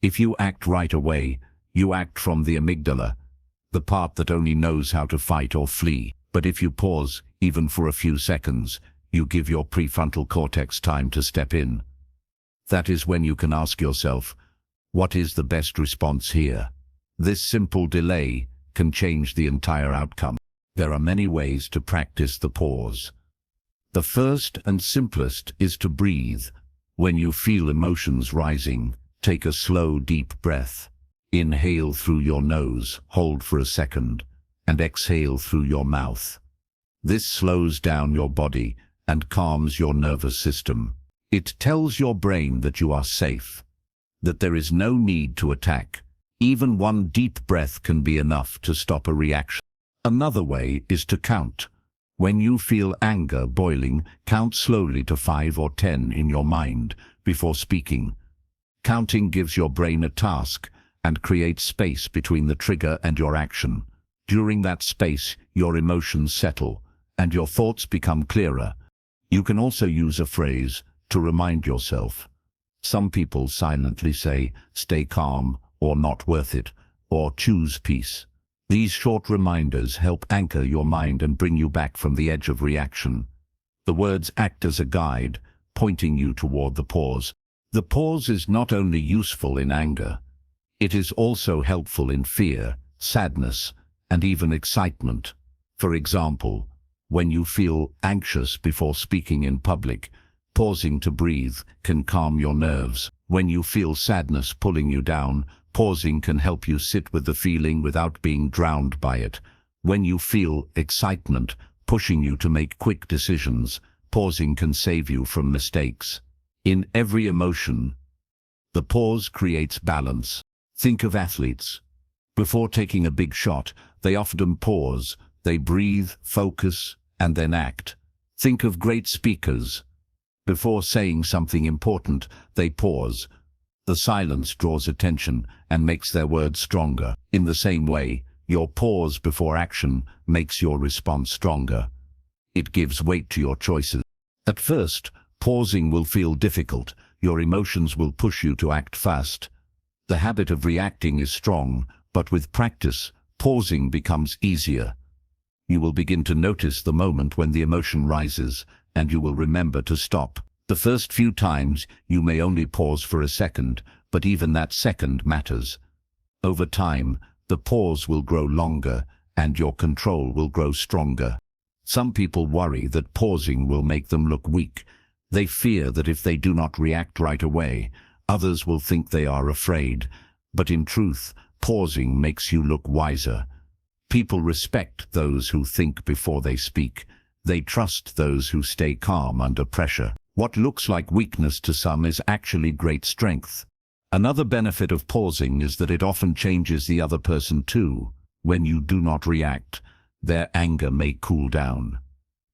If you act right away, you act from the amygdala, the part that only knows how to fight or flee. But if you pause, even for a few seconds, you give your prefrontal cortex time to step in. That is when you can ask yourself, what is the best response here? This simple delay can change the entire outcome. There are many ways to practice the pause. The first and simplest is to breathe. When you feel emotions rising, take a slow, deep breath. Inhale through your nose, hold for a second, and exhale through your mouth. This slows down your body and calms your nervous system. It tells your brain that you are safe, that there is no need to attack. Even one deep breath can be enough to stop a reaction. Another way is to count. When you feel anger boiling, count slowly to 5 or 10 in your mind before speaking. Counting gives your brain a task and creates space between the trigger and your action. During that space, your emotions settle and your thoughts become clearer. You can also use a phrase to remind yourself. Some people silently say, "Stay calm," or not worth it, or choose peace. These short reminders help anchor your mind and bring you back from the edge of reaction. The words act as a guide, pointing you toward the pause. The pause is not only useful in anger, it is also helpful in fear, sadness, and even excitement. For example, when you feel anxious before speaking in public, pausing to breathe can calm your nerves. When you feel sadness pulling you down, pausing can help you sit with the feeling without being drowned by it. When you feel excitement pushing you to make quick decisions, pausing can save you from mistakes. In every emotion, the pause creates balance. Think of athletes. Before taking a big shot, they often pause. They breathe, focus, and then act. Think of great speakers. Before saying something important, they pause. The silence draws attention and makes their words stronger. In the same way, your pause before action makes your response stronger. It gives weight to your choices. At first, pausing will feel difficult. Your emotions will push you to act fast. The habit of reacting is strong, but with practice, pausing becomes easier. You will begin to notice the moment when the emotion rises, and you will remember to stop. The first few times, you may only pause for a second, but even that second matters. Over time, the pause will grow longer, and your control will grow stronger. Some people worry that pausing will make them look weak. They fear that if they do not react right away, others will think they are afraid. But in truth, pausing makes you look wiser. People respect those who think before they speak. They trust those who stay calm under pressure. What looks like weakness to some is actually great strength. Another benefit of pausing is that it often changes the other person too. When you do not react, their anger may cool down.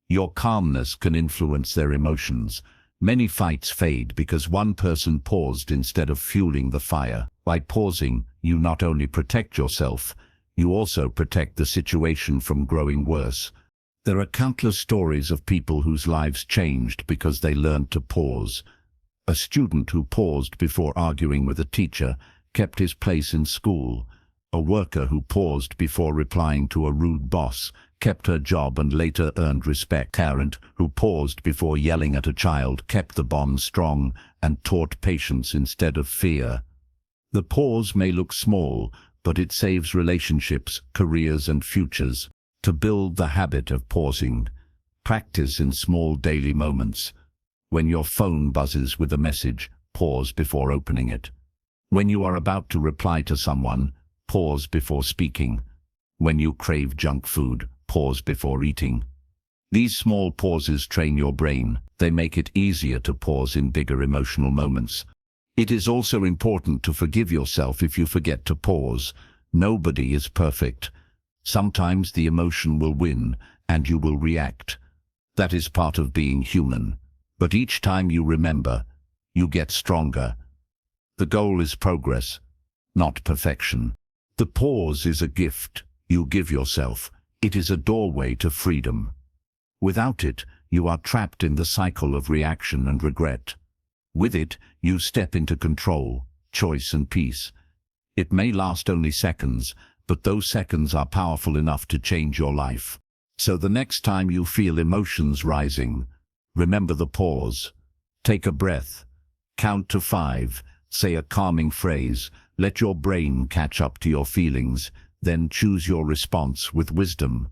Your calmness can influence their emotions. Many fights fade because one person paused instead of fueling the fire. By pausing, you not only protect yourself, you also protect the situation from growing worse. There are countless stories of people whose lives changed because they learned to pause. A student who paused before arguing with a teacher kept his place in school. A worker who paused before replying to a rude boss kept her job and later earned respect. A parent who paused before yelling at a child kept the bond strong and taught patience instead of fear. The pause may look small, but it saves relationships, careers, and futures. To build the habit of pausing, practice in small daily moments. When your phone buzzes with a message, pause before opening it. When you are about to reply to someone, pause before speaking. When you crave junk food, pause before eating. These small pauses train your brain. They make it easier to pause in bigger emotional moments. It is also important to forgive yourself if you forget to pause. Nobody is perfect. Sometimes the emotion will win, and you will react. That is part of being human. But each time you remember, you get stronger. The goal is progress, not perfection. The pause is a gift you give yourself. It is a doorway to freedom. Without it, you are trapped in the cycle of reaction and regret. With it, you step into control, choice, and peace. It may last only seconds, but those seconds are powerful enough to change your life. So the next time you feel emotions rising, remember the pause. Take a breath. Count to 5. Say a calming phrase. Let your brain catch up to your feelings. Then choose your response with wisdom.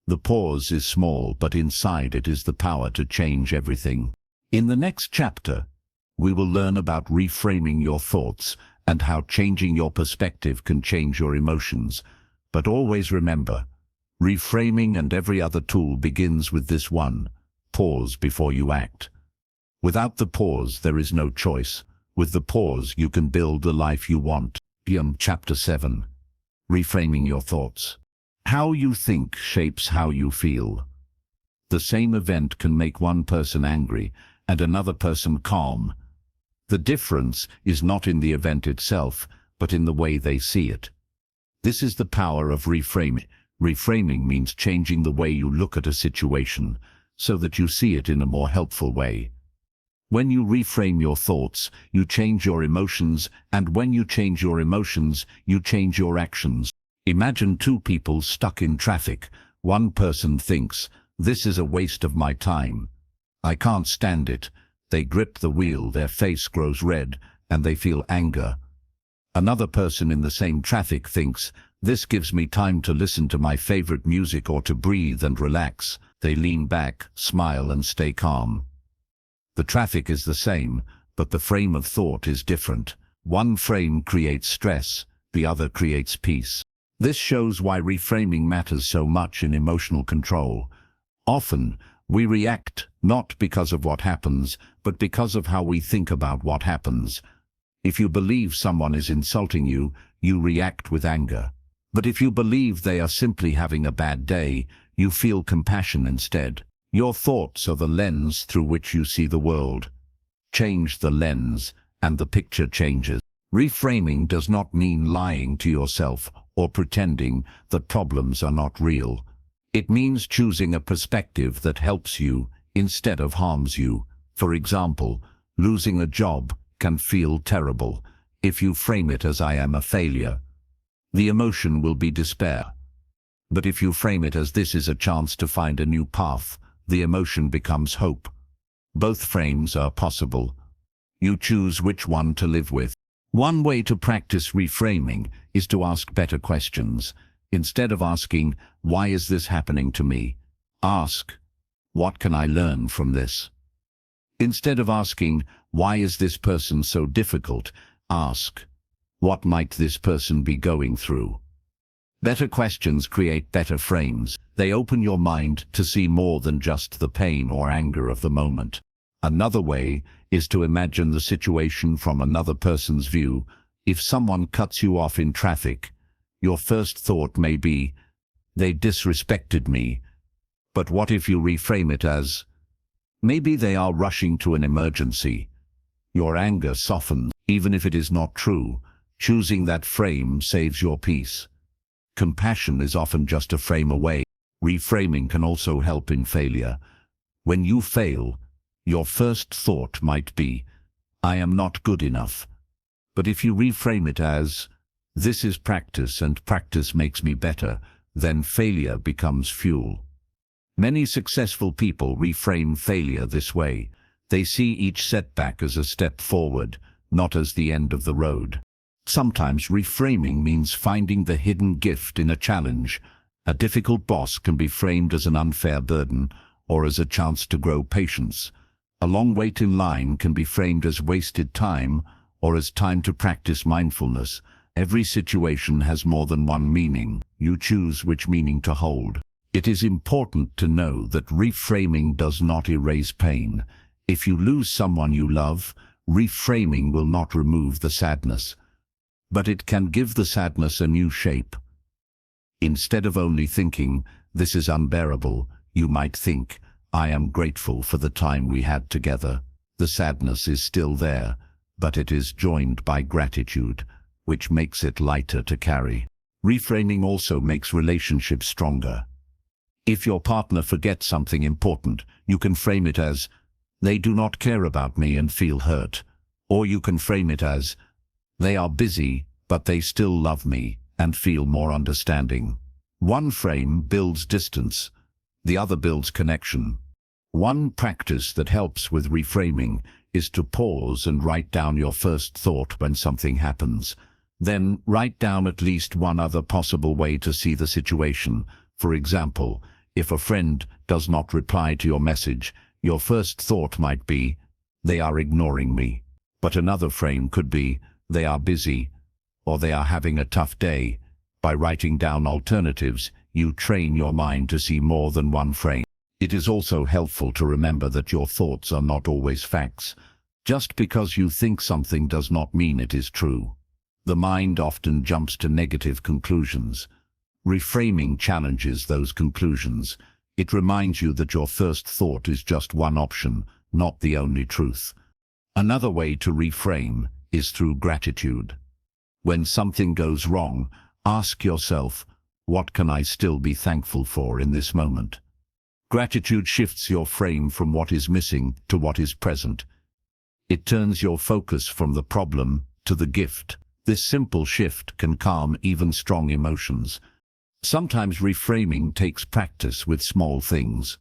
The pause is small, but inside it is the power to change everything. In the next chapter, we will learn about reframing your thoughts and how changing your perspective can change your emotions. But always remember, reframing and every other tool begins with this one: pause before you act. Without the pause, there is no choice. With the pause, you can build the life you want. Chapter 7. Reframing your thoughts. How you think shapes how you feel. The same event can make one person angry and another person calm. The difference is not in the event itself, but in the way they see it. This is the power of reframing. Reframing means changing the way you look at a situation so that you see it in a more helpful way. When you reframe your thoughts, you change your emotions, and when you change your emotions, you change your actions. Imagine two people stuck in traffic. One person thinks, "This is a waste of my time. I can't stand it." They grip the wheel, their face grows red, and they feel anger. Another person in the same traffic thinks, "This gives me time to listen to my favorite music or to breathe and relax." They lean back, smile, and stay calm. The traffic is the same, but the frame of thought is different. One frame creates stress, the other creates peace. This shows why reframing matters so much in emotional control. Often, we react not because of what happens, but because of how we think about what happens. If you believe someone is insulting you, you react with anger. But if you believe they are simply having a bad day, you feel compassion instead. Your thoughts are the lens through which you see the world. Change the lens, and the picture changes. Reframing does not mean lying to yourself or pretending that problems are not real. It means choosing a perspective that helps you instead of harms you. For example, losing a job can feel terrible. If you frame it as "I am a failure," the emotion will be despair. But if you frame it as "This is a chance to find a new path," the emotion becomes hope. Both frames are possible. You choose which one to live with. One way to practice reframing is to ask better questions. Instead of asking, "Why is this happening to me?" ask, "What can I learn from this?" Instead of asking, "Why is this person so difficult?" ask, "What might this person be going through?" Better questions create better frames. They open your mind to see more than just the pain or anger of the moment. Another way is to imagine the situation from another person's view. If someone cuts you off in traffic, your first thought may be, "They disrespected me." But what if you reframe it as, "Maybe they are rushing to an emergency"? Your anger softens, even if it is not true. Choosing that frame saves your peace. Compassion is often just a frame away. Reframing can also help in failure. When you fail, your first thought might be, "I am not good enough." But if you reframe it as, "This is practice and practice makes me better," then failure becomes fuel. Many successful people reframe failure this way. They see each setback as a step forward, not as the end of the road. Sometimes reframing means finding the hidden gift in a challenge. A difficult boss can be framed as an unfair burden or as a chance to grow patience. A long wait in line can be framed as wasted time or as time to practice mindfulness. Every situation has more than one meaning. You choose which meaning to hold. It is important to know that reframing does not erase pain. If you lose someone you love, reframing will not remove the sadness, but it can give the sadness a new shape. Instead of only thinking, "This is unbearable," you might think, "I am grateful for the time we had together." The sadness is still there, but it is joined by gratitude, which makes it lighter to carry. Reframing also makes relationships stronger. If your partner forgets something important, you can frame it as, "They do not care about me and feel hurt." Or you can frame it as, "They are busy, but they still love me and feel more understanding." One frame builds distance, the other builds connection. One practice that helps with reframing is to pause and write down your first thought when something happens. Then write down at least one other possible way to see the situation. For example, if a friend does not reply to your message, your first thought might be, "They are ignoring me." But another frame could be, "They are busy," or "They are having a tough day." By writing down alternatives, you train your mind to see more than one frame. It is also helpful to remember that your thoughts are not always facts. Just because you think something does not mean it is true. The mind often jumps to negative conclusions. Reframing challenges those conclusions. It reminds you that your first thought is just one option, not the only truth. Another way to reframe is through gratitude. When something goes wrong, ask yourself, "What can I still be thankful for in this moment?" Gratitude shifts your frame from what is missing to what is present. It turns your focus from the problem to the gift. This simple shift can calm even strong emotions. Sometimes reframing takes practice with small things.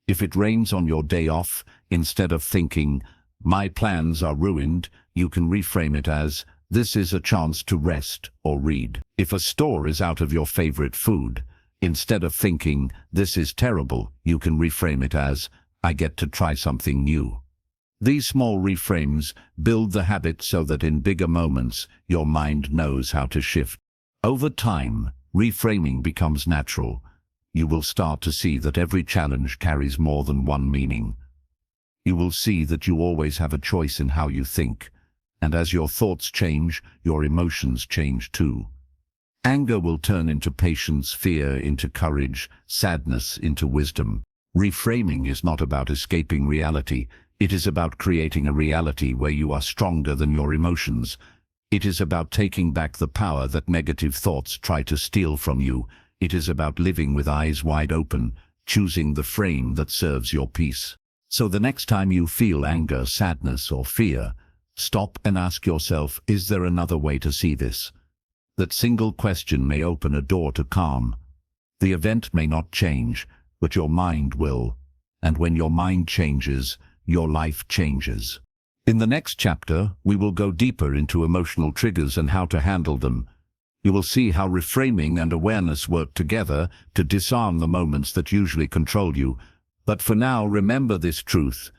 If it rains on your day off, instead of thinking, "My plans are ruined," you can reframe it as, "This is a chance to rest or read." If a store is out of your favorite food, instead of thinking, "This is terrible," you can reframe it as, "I get to try something new." These small reframes build the habit so that in bigger moments, your mind knows how to shift. Over time, reframing becomes natural. You will start to see that every challenge carries more than one meaning. You will see that you always have a choice in how you think, and as your thoughts change, your emotions change too. Anger will turn into patience, fear into courage, sadness into wisdom. Reframing is not about escaping reality. It is about creating a reality where you are stronger than your emotions. It is about taking back the power that negative thoughts try to steal from you. It is about living with eyes wide open, choosing the frame that serves your peace. So the next time you feel anger, sadness, or fear, stop and ask yourself, is there another way to see this? That single question may open a door to calm. The event may not change, but your mind will. And when your mind changes, your life changes. In the next chapter, we will go deeper into emotional triggers and how to handle them. You will see how reframing and awareness work together to disarm the moments that usually control you. But for now, remember this truth.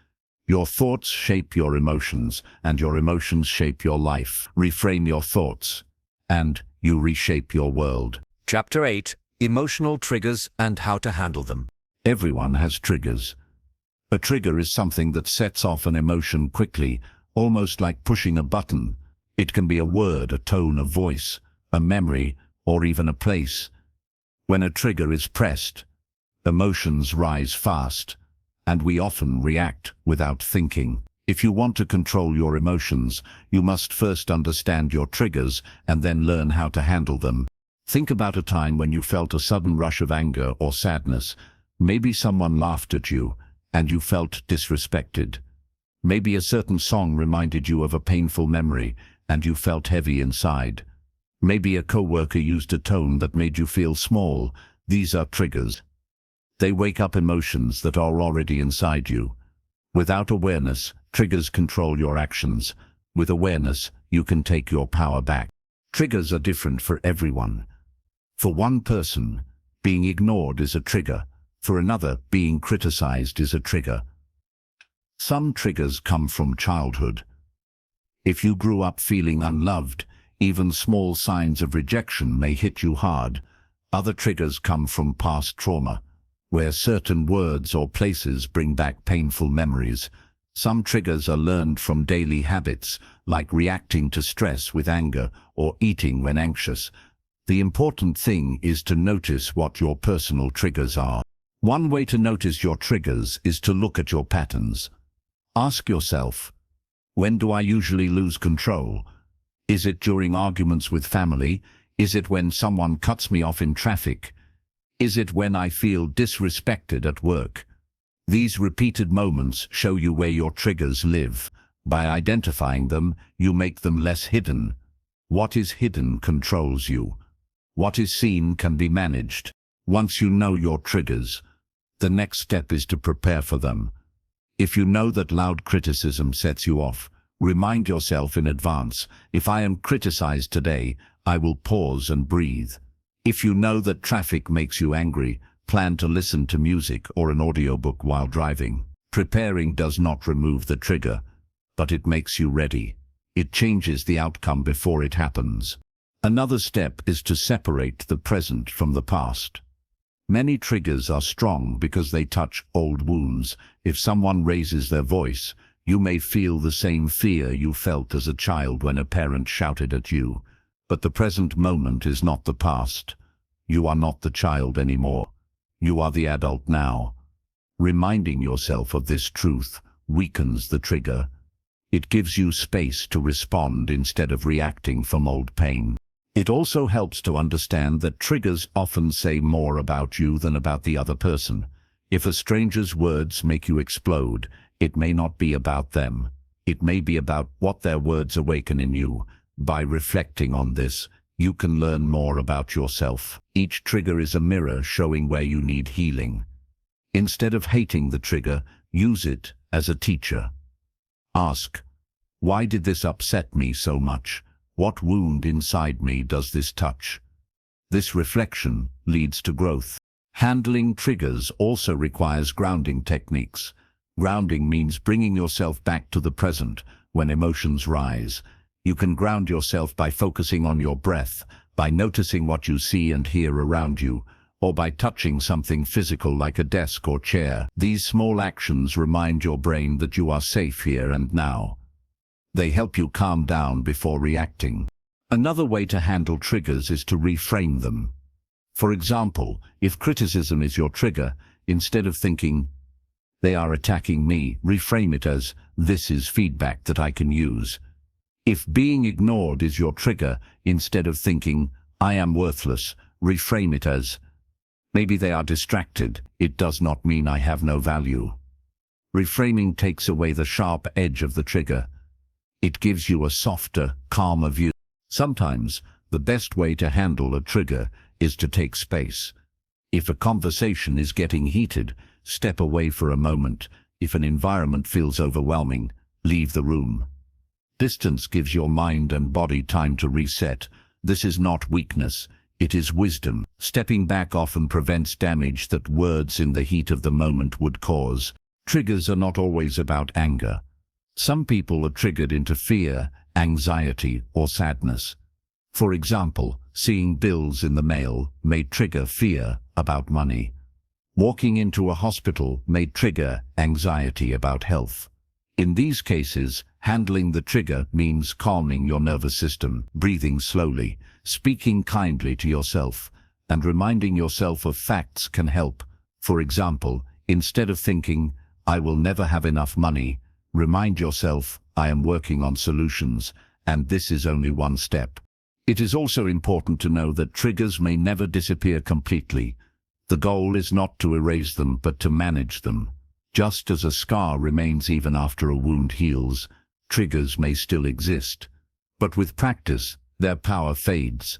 Your thoughts shape your emotions, and your emotions shape your life. Reframe your thoughts, and you reshape your world. Chapter 8: Emotional Triggers and How to Handle Them. Everyone has triggers. A trigger is something that sets off an emotion quickly, almost like pushing a button. It can be a word, a tone of voice, a memory, or even a place. When a trigger is pressed, emotions rise fast, and we often react without thinking. If you want to control your emotions, you must first understand your triggers and then learn how to handle them. Think about a time when you felt a sudden rush of anger or sadness. Maybe someone laughed at you, and you felt disrespected. Maybe a certain song reminded you of a painful memory, and you felt heavy inside. Maybe a coworker used a tone that made you feel small. These are triggers. They wake up emotions that are already inside you. Without awareness, triggers control your actions. With awareness, you can take your power back. Triggers are different for everyone. For one person, being ignored is a trigger. For another, being criticized is a trigger. Some triggers come from childhood. If you grew up feeling unloved, even small signs of rejection may hit you hard. Other triggers come from past trauma, where certain words or places bring back painful memories. Some triggers are learned from daily habits, like reacting to stress with anger or eating when anxious. The important thing is to notice what your personal triggers are. One way to notice your triggers is to look at your patterns. Ask yourself, when do I usually lose control? Is it during arguments with family? Is it when someone cuts me off in traffic? Is it when I feel disrespected at work? These repeated moments show you where your triggers live. By identifying them, you make them less hidden. What is hidden controls you. What is seen can be managed. Once you know your triggers, the next step is to prepare for them. If you know that loud criticism sets you off, remind yourself in advance, if I am criticized today, I will pause and breathe. If you know that traffic makes you angry, plan to listen to music or an audiobook while driving. Preparing does not remove the trigger, but it makes you ready. It changes the outcome before it happens. Another step is to separate the present from the past. Many triggers are strong because they touch old wounds. If someone raises their voice, you may feel the same fear you felt as a child when a parent shouted at you. But the present moment is not the past. You are not the child anymore. You are the adult now. Reminding yourself of this truth weakens the trigger. It gives you space to respond instead of reacting from old pain. It also helps to understand that triggers often say more about you than about the other person. If a stranger's words make you explode, it may not be about them. It may be about what their words awaken in you. By reflecting on this, you can learn more about yourself. Each trigger is a mirror showing where you need healing. Instead of hating the trigger, use it as a teacher. Ask, why did this upset me so much? What wound inside me does this touch? This reflection leads to growth. Handling triggers also requires grounding techniques. Grounding means bringing yourself back to the present when emotions rise. You can ground yourself by focusing on your breath, by noticing what you see and hear around you, or by touching something physical like a desk or chair. These small actions remind your brain that you are safe here and now. They help you calm down before reacting. Another way to handle triggers is to reframe them. For example, if criticism is your trigger, instead of thinking, "They are attacking me," reframe it as, "This is feedback that I can use." If being ignored is your trigger, instead of thinking, "I am worthless," reframe it as, "Maybe they are distracted. It does not mean I have no value." Reframing takes away the sharp edge of the trigger. It gives you a softer, calmer view. Sometimes, the best way to handle a trigger is to take space. If a conversation is getting heated, step away for a moment. If an environment feels overwhelming, leave the room. Distance gives your mind and body time to reset. This is not weakness, it is wisdom. Stepping back often prevents damage that words in the heat of the moment would cause. Triggers are not always about anger. Some people are triggered into fear, anxiety, or sadness. For example, seeing bills in the mail may trigger fear about money. Walking into a hospital may trigger anxiety about health. In these cases, handling the trigger means calming your nervous system, breathing slowly, speaking kindly to yourself, and reminding yourself of facts can help. For example, instead of thinking, "I will never have enough money," remind yourself, "I am working on solutions, and this is only one step." It is also important to know that triggers may never disappear completely. The goal is not to erase them, but to manage them. Just as a scar remains even after a wound heals, triggers may still exist. But with practice, their power fades.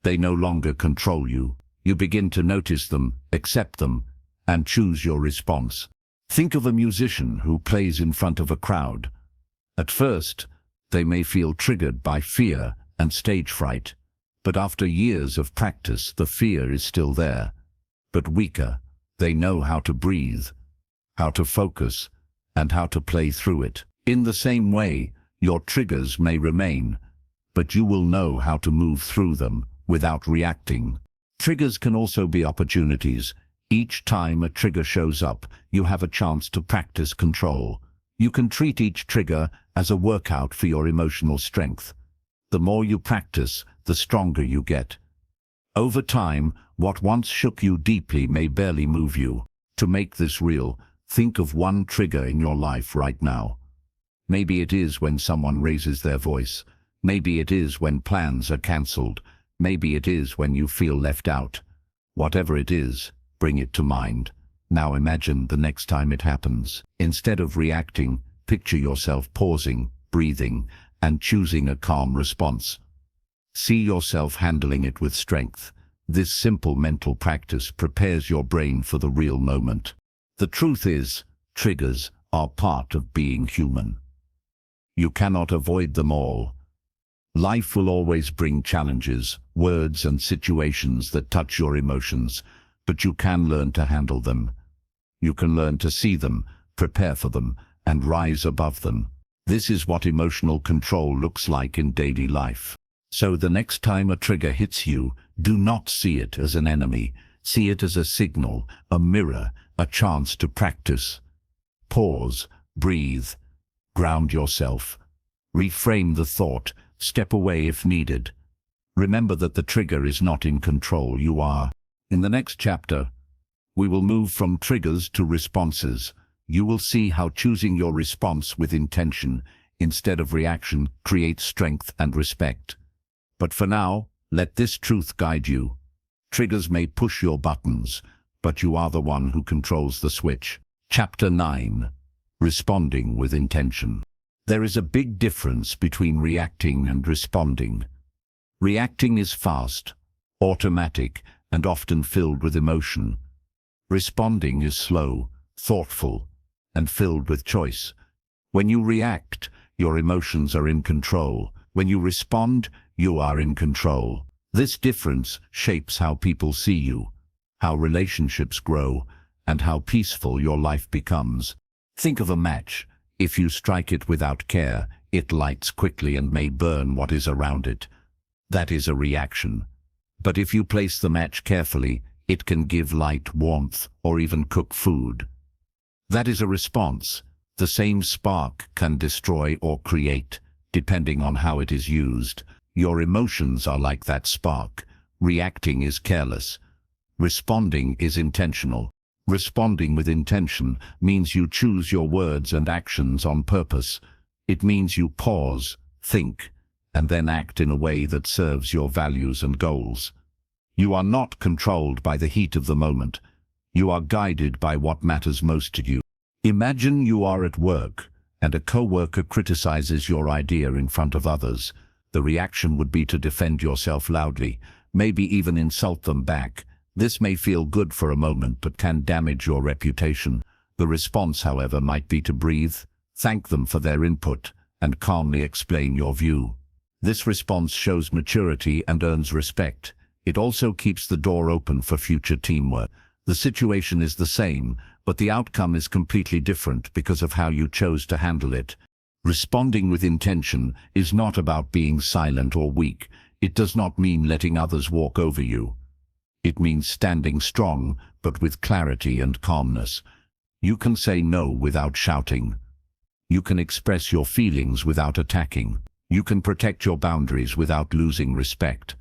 They no longer control you. You begin to notice them, accept them, and choose your response. Think of a musician who plays in front of a crowd. At first, they may feel triggered by fear and stage fright, but after years of practice, the fear is still there, but weaker. They know how to breathe, how to focus, and how to play through it. In the same way, your triggers may remain, but you will know how to move through them without reacting. Triggers can also be opportunities. Each time a trigger shows up, you have a chance to practice control. You can treat each trigger as a workout for your emotional strength. The more you practice, the stronger you get. Over time, what once shook you deeply may barely move you. To make this real, think of one trigger in your life right now. Maybe it is when someone raises their voice. Maybe it is when plans are cancelled. Maybe it is when you feel left out. Whatever it is, bring it to mind. Now imagine the next time it happens. Instead of reacting, picture yourself pausing, breathing, and choosing a calm response. See yourself handling it with strength. This simple mental practice prepares your brain for the real moment. The truth is, triggers are part of being human. You cannot avoid them all. Life will always bring challenges, words and situations that touch your emotions, but you can learn to handle them. You can learn to see them, prepare for them, and rise above them. This is what emotional control looks like in daily life. So the next time a trigger hits you, do not see it as an enemy. See it as a signal, a mirror, a chance to practice. Pause, breathe, ground yourself. Reframe the thought, step away if needed. Remember that the trigger is not in control, you are. In the next chapter, we will move from triggers to responses. You will see how choosing your response with intention, instead of reaction, creates strength and respect. But for now, let this truth guide you. Triggers may push your buttons, but you are the one who controls the switch. Chapter 9. Responding with intention. There is a big difference between reacting and responding. Reacting is fast, automatic, and often filled with emotion. Responding is slow, thoughtful, and filled with choice. When you react, your emotions are in control. When you respond, you are in control. This difference shapes how people see you, how relationships grow, and how peaceful your life becomes. Think of a match. If you strike it without care, it lights quickly and may burn what is around it. That is a reaction. But if you place the match carefully, it can give light, warmth, or even cook food. That is a response. The same spark can destroy or create, depending on how it is used. Your emotions are like that spark. Reacting is careless. Responding is intentional. Responding with intention means you choose your words and actions on purpose. It means you pause, think, and then act in a way that serves your values and goals. You are not controlled by the heat of the moment. You are guided by what matters most to you. Imagine you are at work, and a co-worker criticizes your idea in front of others. The reaction would be to defend yourself loudly, maybe even insult them back. This may feel good for a moment but can damage your reputation. The response, however, might be to breathe, thank them for their input, and calmly explain your view. This response shows maturity and earns respect. It also keeps the door open for future teamwork. The situation is the same, but the outcome is completely different because of how you chose to handle it. Responding with intention is not about being silent or weak. It does not mean letting others walk over you. It means standing strong, but with clarity and calmness. You can say no without shouting. You can express your feelings without attacking. You can protect your boundaries without losing respect.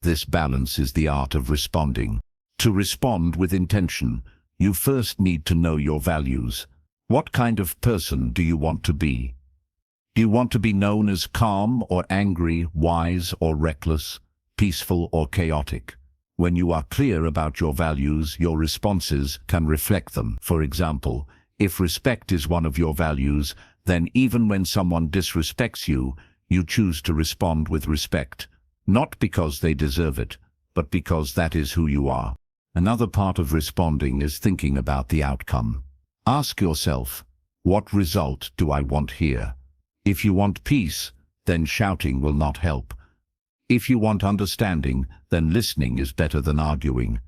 This balance is the art of responding. To respond with intention, you first need to know your values. What kind of person do you want to be? Do you want to be known as calm or angry, wise or reckless, peaceful or chaotic? When you are clear about your values, your responses can reflect them. For example, if respect is one of your values, then even when someone disrespects you, you choose to respond with respect. Not because they deserve it, but because that is who you are. Another part of responding is thinking about the outcome. Ask yourself, what result do I want here? If you want peace, then shouting will not help. If you want understanding, then listening is better than arguing.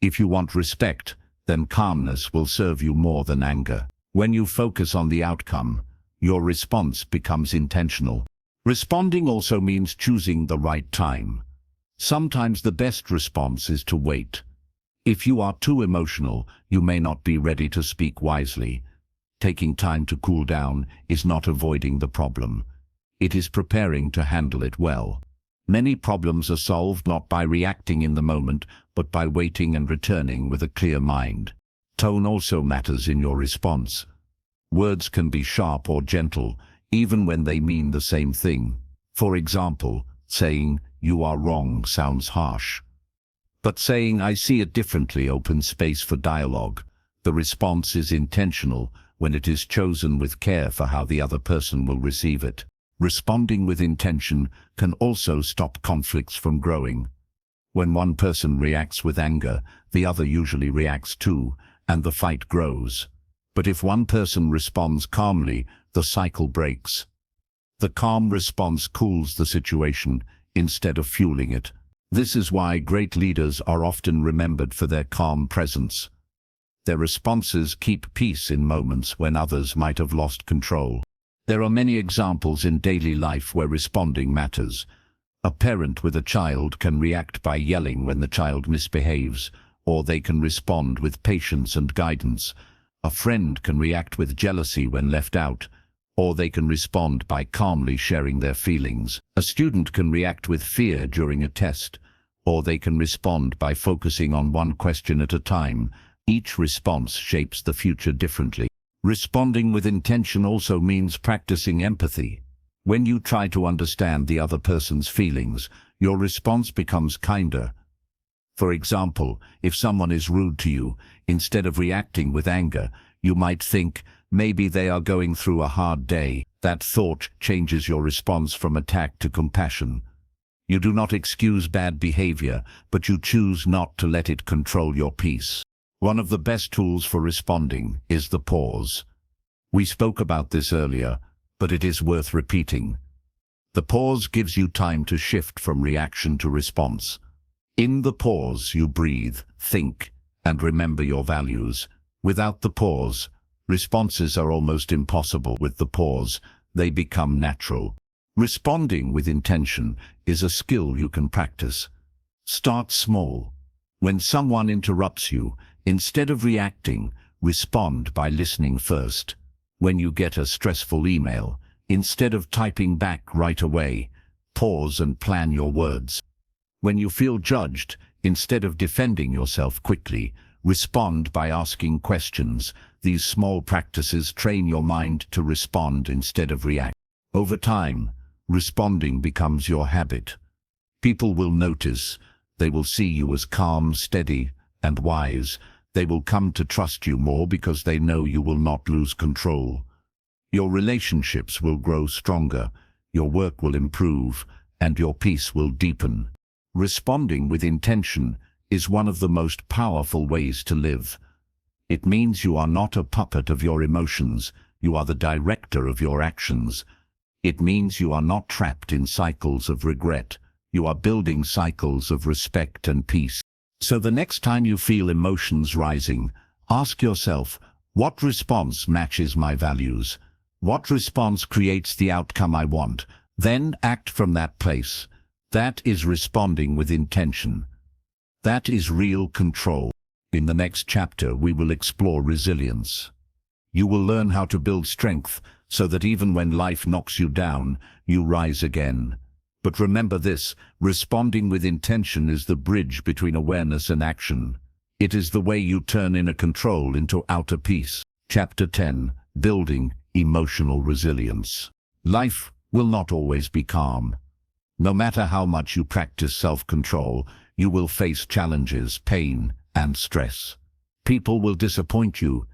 If you want respect, then calmness will serve you more than anger. When you focus on the outcome, your response becomes intentional. Responding also means choosing the right time. Sometimes the best response is to wait. If you are too emotional, you may not be ready to speak wisely. Taking time to cool down is not avoiding the problem. It is preparing to handle it well. Many problems are solved not by reacting in the moment, but by waiting and returning with a clear mind. Tone also matters in your response. Words can be sharp or gentle, even when they mean the same thing. For example, saying, "You are wrong," sounds harsh. But saying, "I see it differently," opens space for dialogue. The response is intentional when it is chosen with care for how the other person will receive it. Responding with intention can also stop conflicts from growing. When one person reacts with anger, the other usually reacts too, and the fight grows. But if one person responds calmly, the cycle breaks. The calm response cools the situation instead of fueling it. This is why great leaders are often remembered for their calm presence. Their responses keep peace in moments when others might have lost control. There are many examples in daily life where responding matters. A parent with a child can react by yelling when the child misbehaves, or they can respond with patience and guidance. A friend can react with jealousy when left out, or they can respond by calmly sharing their feelings. A student can react with fear during a test, or they can respond by focusing on one question at a time. Each response shapes the future differently. Responding with intention also means practicing empathy. When you try to understand the other person's feelings, your response becomes kinder. For example, if someone is rude to you, instead of reacting with anger, you might think, maybe they are going through a hard day. That thought changes your response from attack to compassion. You do not excuse bad behavior, but you choose not to let it control your peace. One of the best tools for responding is the pause. We spoke about this earlier, but it is worth repeating. The pause gives you time to shift from reaction to response. In the pause, you breathe, think, and remember your values. Without the pause, responses are almost impossible. With the pause, they become natural. Responding with intention is a skill you can practice. Start small. When someone interrupts you, instead of reacting, respond by listening first. When you get a stressful email, instead of typing back right away, pause and plan your words. When you feel judged, instead of defending yourself quickly, respond by asking questions. These small practices train your mind to respond instead of react. Over time, responding becomes your habit. People will notice. They will see you as calm, steady, and wise. They will come to trust you more because they know you will not lose control. Your relationships will grow stronger, your work will improve, and your peace will deepen. Responding with intention is one of the most powerful ways to live. It means you are not a puppet of your emotions, you are the director of your actions. It means you are not trapped in cycles of regret, you are building cycles of respect and peace. So the next time you feel emotions rising, ask yourself, what response matches my values? What response creates the outcome I want? Then act from that place. That is responding with intention. That is real control. In the next chapter, we will explore resilience. You will learn how to build strength so that even when life knocks you down, you rise again. But remember this, responding with intention is the bridge between awareness and action. It is the way you turn inner control into outer peace. Chapter 10, Building Emotional Resilience. Life will not always be calm. No matter how much you practice self-control, you will face challenges, pain, and stress. People will disappoint you,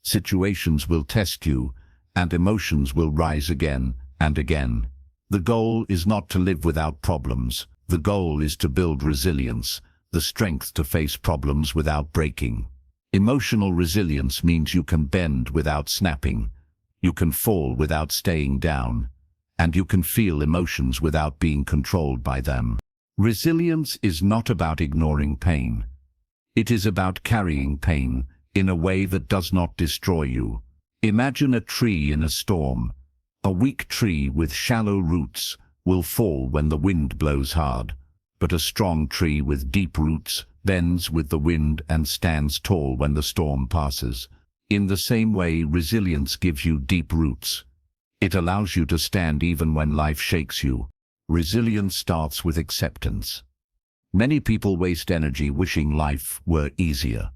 situations will test you, and emotions will rise again and again. The goal is not to live without problems. The goal is to build resilience, the strength to face problems without breaking. Emotional resilience means you can bend without snapping, you can fall without staying down, and you can feel emotions without being controlled by them. Resilience is not about ignoring pain. It is about carrying pain in a way that does not destroy you. Imagine a tree in a storm. A weak tree with shallow roots will fall when the wind blows hard, but a strong tree with deep roots bends with the wind and stands tall when the storm passes. In the same way, resilience gives you deep roots. It allows you to stand even when life shakes you. Resilience starts with acceptance. Many people waste energy wishing life were easier.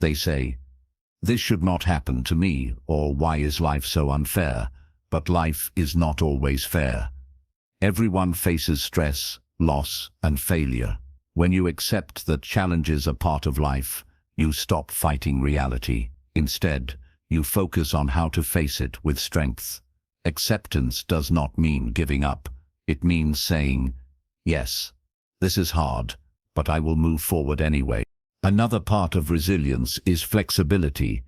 They say, "This should not happen to me," or "Why is life so unfair?" But life is not always fair. Everyone faces stress, loss, and failure. When you accept that challenges are part of life, you stop fighting reality. Instead, you focus on how to face it with strength. Acceptance does not mean giving up. It means saying, "Yes, this is hard, but I will move forward anyway." Another part of resilience is flexibility.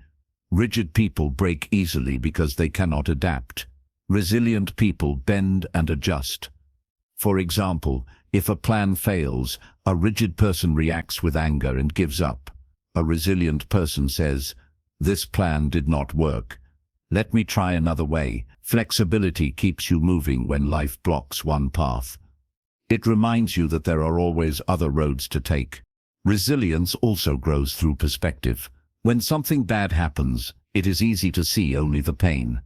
Rigid people break easily because they cannot adapt. Resilient people bend and adjust. For example, if a plan fails, a rigid person reacts with anger and gives up. A resilient person says, "This plan did not work. Let me try another way." Flexibility keeps you moving when life blocks one path. It reminds you that there are always other roads to take. Resilience also grows through perspective. When something bad happens, it is easy to see only the pain.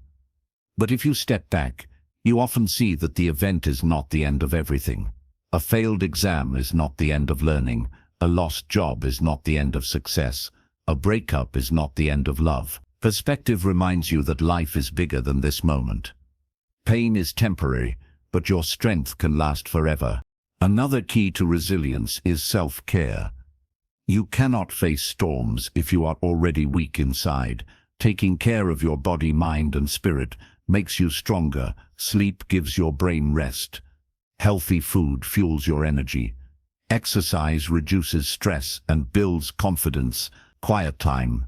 But if you step back, you often see that the event is not the end of everything. A failed exam is not the end of learning. A lost job is not the end of success. A breakup is not the end of love. Perspective reminds you that life is bigger than this moment. Pain is temporary, but your strength can last forever. Another key to resilience is self-care. You cannot face storms if you are already weak inside. Taking care of your body, mind, and spirit makes you stronger. Sleep gives your brain rest. Healthy food fuels your energy. Exercise reduces stress and builds confidence. Quiet time,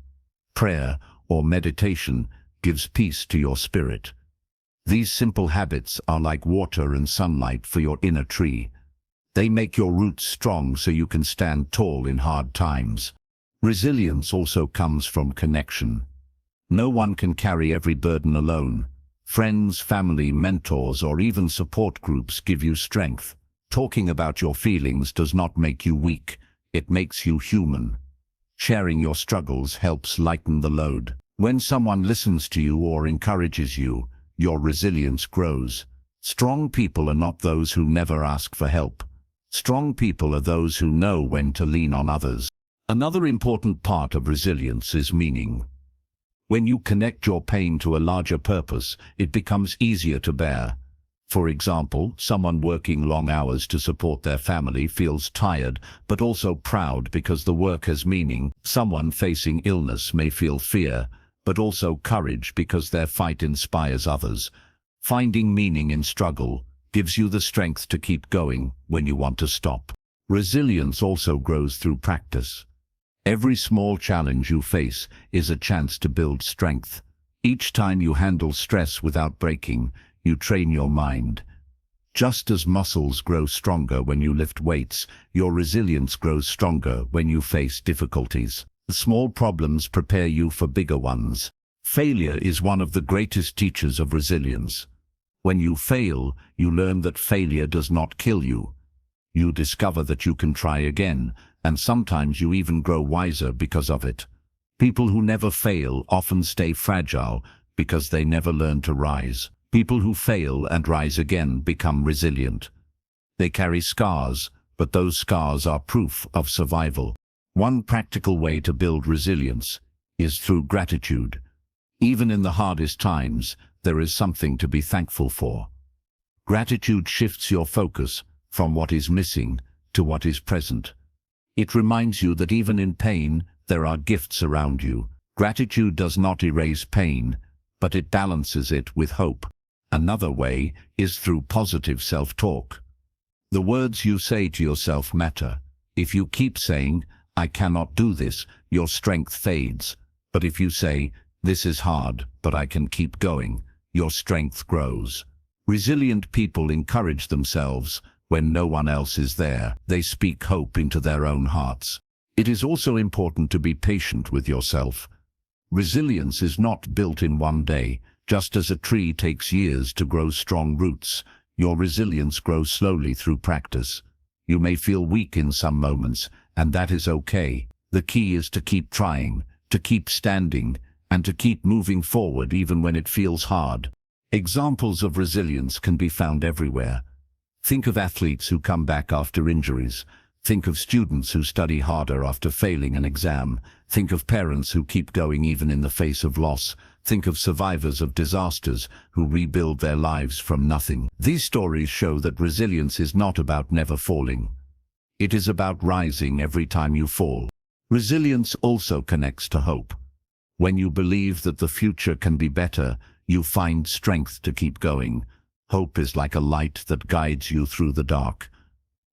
prayer, or meditation gives peace to your spirit. These simple habits are like water and sunlight for your inner tree. They make your roots strong so you can stand tall in hard times. Resilience also comes from connection. No one can carry every burden alone. Friends, family, mentors, or even support groups give you strength. Talking about your feelings does not make you weak. It makes you human. Sharing your struggles helps lighten the load. When someone listens to you or encourages you, your resilience grows. Strong people are not those who never ask for help. Strong people are those who know when to lean on others. Another important part of resilience is meaning. When you connect your pain to a larger purpose, it becomes easier to bear. For example, someone working long hours to support their family feels tired, but also proud because the work has meaning. Someone facing illness may feel fear, but also courage because their fight inspires others. Finding meaning in struggle gives you the strength to keep going when you want to stop. Resilience also grows through practice. Every small challenge you face is a chance to build strength. Each time you handle stress without breaking, you train your mind. Just as muscles grow stronger when you lift weights, your resilience grows stronger when you face difficulties. Small problems prepare you for bigger ones. Failure is one of the greatest teachers of resilience. When you fail, you learn that failure does not kill you. You discover that you can try again, and sometimes you even grow wiser because of it. People who never fail often stay fragile because they never learn to rise. People who fail and rise again become resilient. They carry scars, but those scars are proof of survival. One practical way to build resilience is through gratitude. Even in the hardest times, there is something to be thankful for. Gratitude shifts your focus from what is missing to what is present. It reminds you that even in pain, there are gifts around you. Gratitude does not erase pain, but it balances it with hope. Another way is through positive self-talk. The words you say to yourself matter. If you keep saying, "I cannot do this," your strength fades. But if you say, "This is hard, but I can keep going," your strength grows. Resilient people encourage themselves when no one else is there. They speak hope into their own hearts. It is also important to be patient with yourself. Resilience is not built in one day. Just as a tree takes years to grow strong roots, your resilience grows slowly through practice. You may feel weak in some moments, and that is okay. The key is to keep trying, to keep standing, and to keep moving forward even when it feels hard. Examples of resilience can be found everywhere. Think of athletes who come back after injuries. Think of students who study harder after failing an exam. Think of parents who keep going even in the face of loss. Think of survivors of disasters who rebuild their lives from nothing. These stories show that resilience is not about never falling. It is about rising every time you fall. Resilience also connects to hope. When you believe that the future can be better, you find strength to keep going. Hope is like a light that guides you through the dark.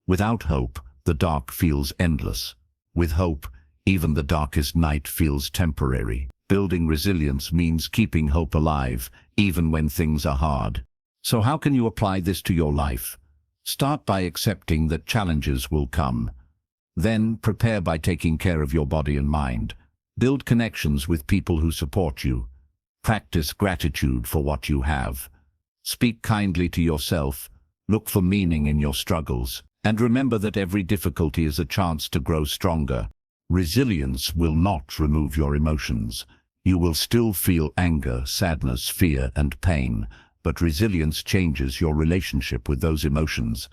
Without hope, the dark feels endless. With hope, even the darkest night feels temporary. Building resilience means keeping hope alive, even when things are hard. So how can you apply this to your life? Start by accepting that challenges will come. Then prepare by taking care of your body and mind. Build connections with people who support you. Practice gratitude for what you have. Speak kindly to yourself. Look for meaning in your struggles. And remember that every difficulty is a chance to grow stronger. Resilience will not remove your emotions. You will still feel anger, sadness, fear, and pain, but resilience changes your relationship with those emotions.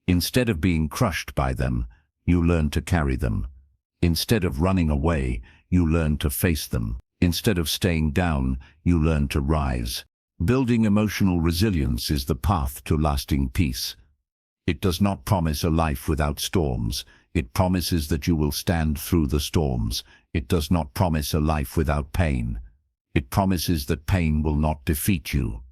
Instead of being crushed by them, you learn to carry them. Instead of running away, you learn to face them. Instead of staying down, you learn to rise. Building emotional resilience is the path to lasting peace. It does not promise a life without storms. It promises that you will stand through the storms. It does not promise a life without pain. It promises that pain will not defeat you.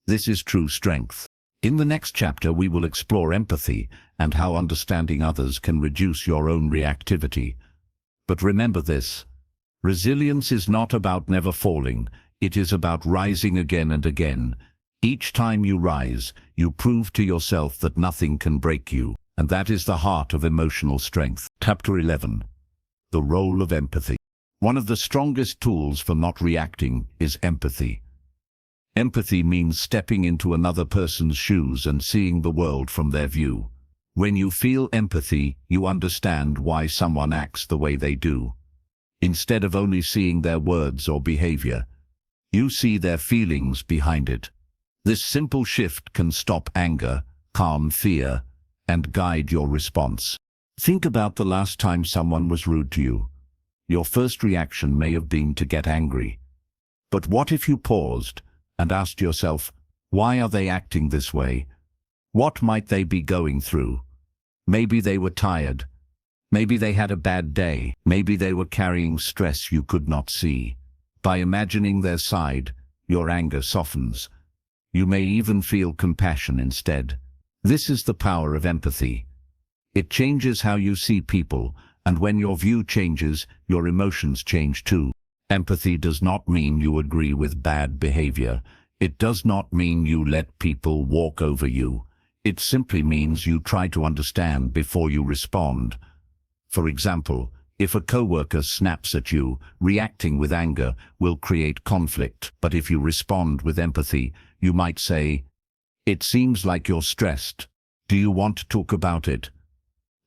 This is true strength. In the next chapter, we will explore empathy and how understanding others can reduce your own reactivity. But remember this: resilience is not about never falling. It is about rising again and again. Each time you rise, you prove to yourself that nothing can break you. And that is the heart of emotional strength. Chapter 11. The role of empathy. One of the strongest tools for not reacting is empathy. Empathy means stepping into another person's shoes and seeing the world from their view. When you feel empathy, you understand why someone acts the way they do. Instead of only seeing their words or behavior, you see their feelings behind it. This simple shift can stop anger, calm fear, and guide your response. Think about the last time someone was rude to you. Your first reaction may have been to get angry. But what if you paused and asked yourself, why are they acting this way? What might they be going through? Maybe they were tired. Maybe they had a bad day. Maybe they were carrying stress you could not see. By imagining their side, your anger softens. You may even feel compassion instead. This is the power of empathy. It changes how you see people, and when your view changes, your emotions change too. Empathy does not mean you agree with bad behavior. It does not mean you let people walk over you. It simply means you try to understand before you respond. For example, if a coworker snaps at you, reacting with anger will create conflict. But if you respond with empathy, you might say, "It seems like you're stressed. Do you want to talk about it?"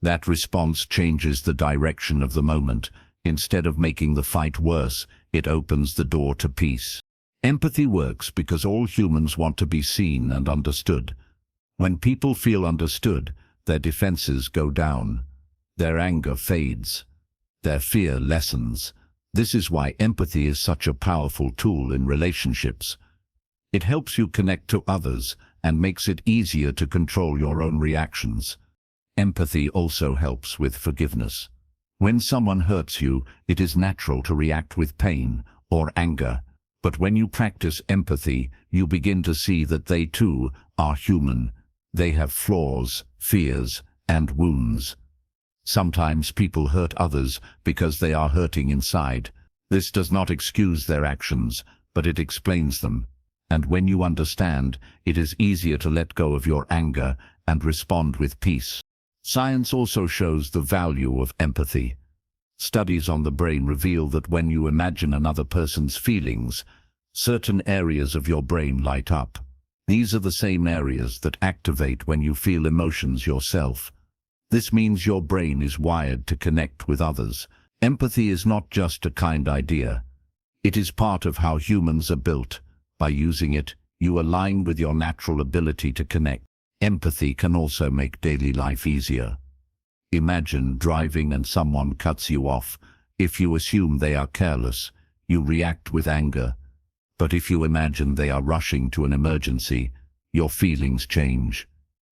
That response changes the direction of the moment. Instead of making the fight worse, it opens the door to peace. Empathy works because all humans want to be seen and understood. When people feel understood, their defenses go down. Their anger fades. Their fear lessens. This is why empathy is such a powerful tool in relationships. It helps you connect to others and makes it easier to control your own reactions. Empathy also helps with forgiveness. When someone hurts you, it is natural to react with pain or anger. But when you practice empathy, you begin to see that they too are human. They have flaws, fears, and wounds. Sometimes people hurt others because they are hurting inside. This does not excuse their actions, but it explains them. And when you understand, it is easier to let go of your anger and respond with peace. Science also shows the value of empathy. Studies on the brain reveal that when you imagine another person's feelings, certain areas of your brain light up. These are the same areas that activate when you feel emotions yourself. This means your brain is wired to connect with others. Empathy is not just a kind idea. It is part of how humans are built. By using it, you align with your natural ability to connect. Empathy can also make daily life easier. Imagine driving and someone cuts you off. If you assume they are careless, you react with anger. But if you imagine they are rushing to an emergency, your feelings change.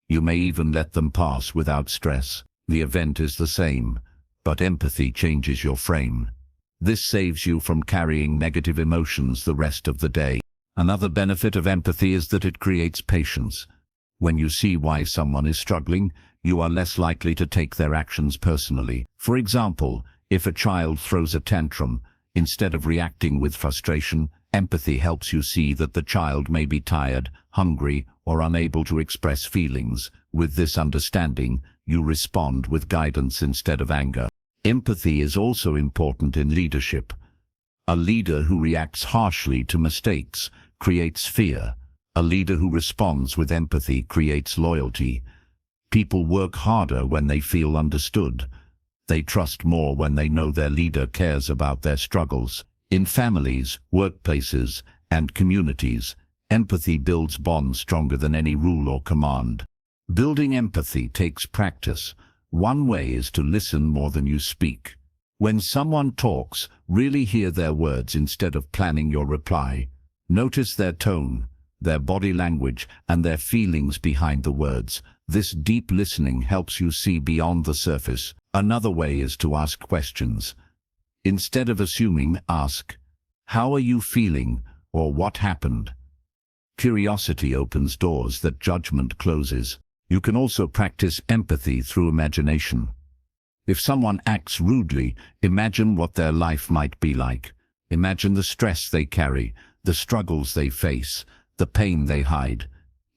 You may even let them pass without stress. The event is the same, but empathy changes your frame. This saves you from carrying negative emotions the rest of the day. Another benefit of empathy is that it creates patience. When you see why someone is struggling, you are less likely to take their actions personally. For example, if a child throws a tantrum, instead of reacting with frustration, empathy helps you see that the child may be tired, hungry, or unable to express feelings. With this understanding, you respond with guidance instead of anger. Empathy is also important in leadership. A leader who reacts harshly to mistakes creates fear. A leader who responds with empathy creates loyalty. People work harder when they feel understood. They trust more when they know their leader cares about their struggles. In families, workplaces, and communities, empathy builds bonds stronger than any rule or command. Building empathy takes practice. One way is to listen more than you speak. When someone talks, really hear their words instead of planning your reply. Notice their tone, their body language, and their feelings behind the words. This deep listening helps you see beyond the surface. Another way is to ask questions. Instead of assuming, ask, How are you feeling, or what happened? Curiosity opens doors that judgment closes. You can also practice empathy through imagination. If someone acts rudely, imagine what their life might be like. Imagine the stress they carry, the struggles they face, the pain they hide.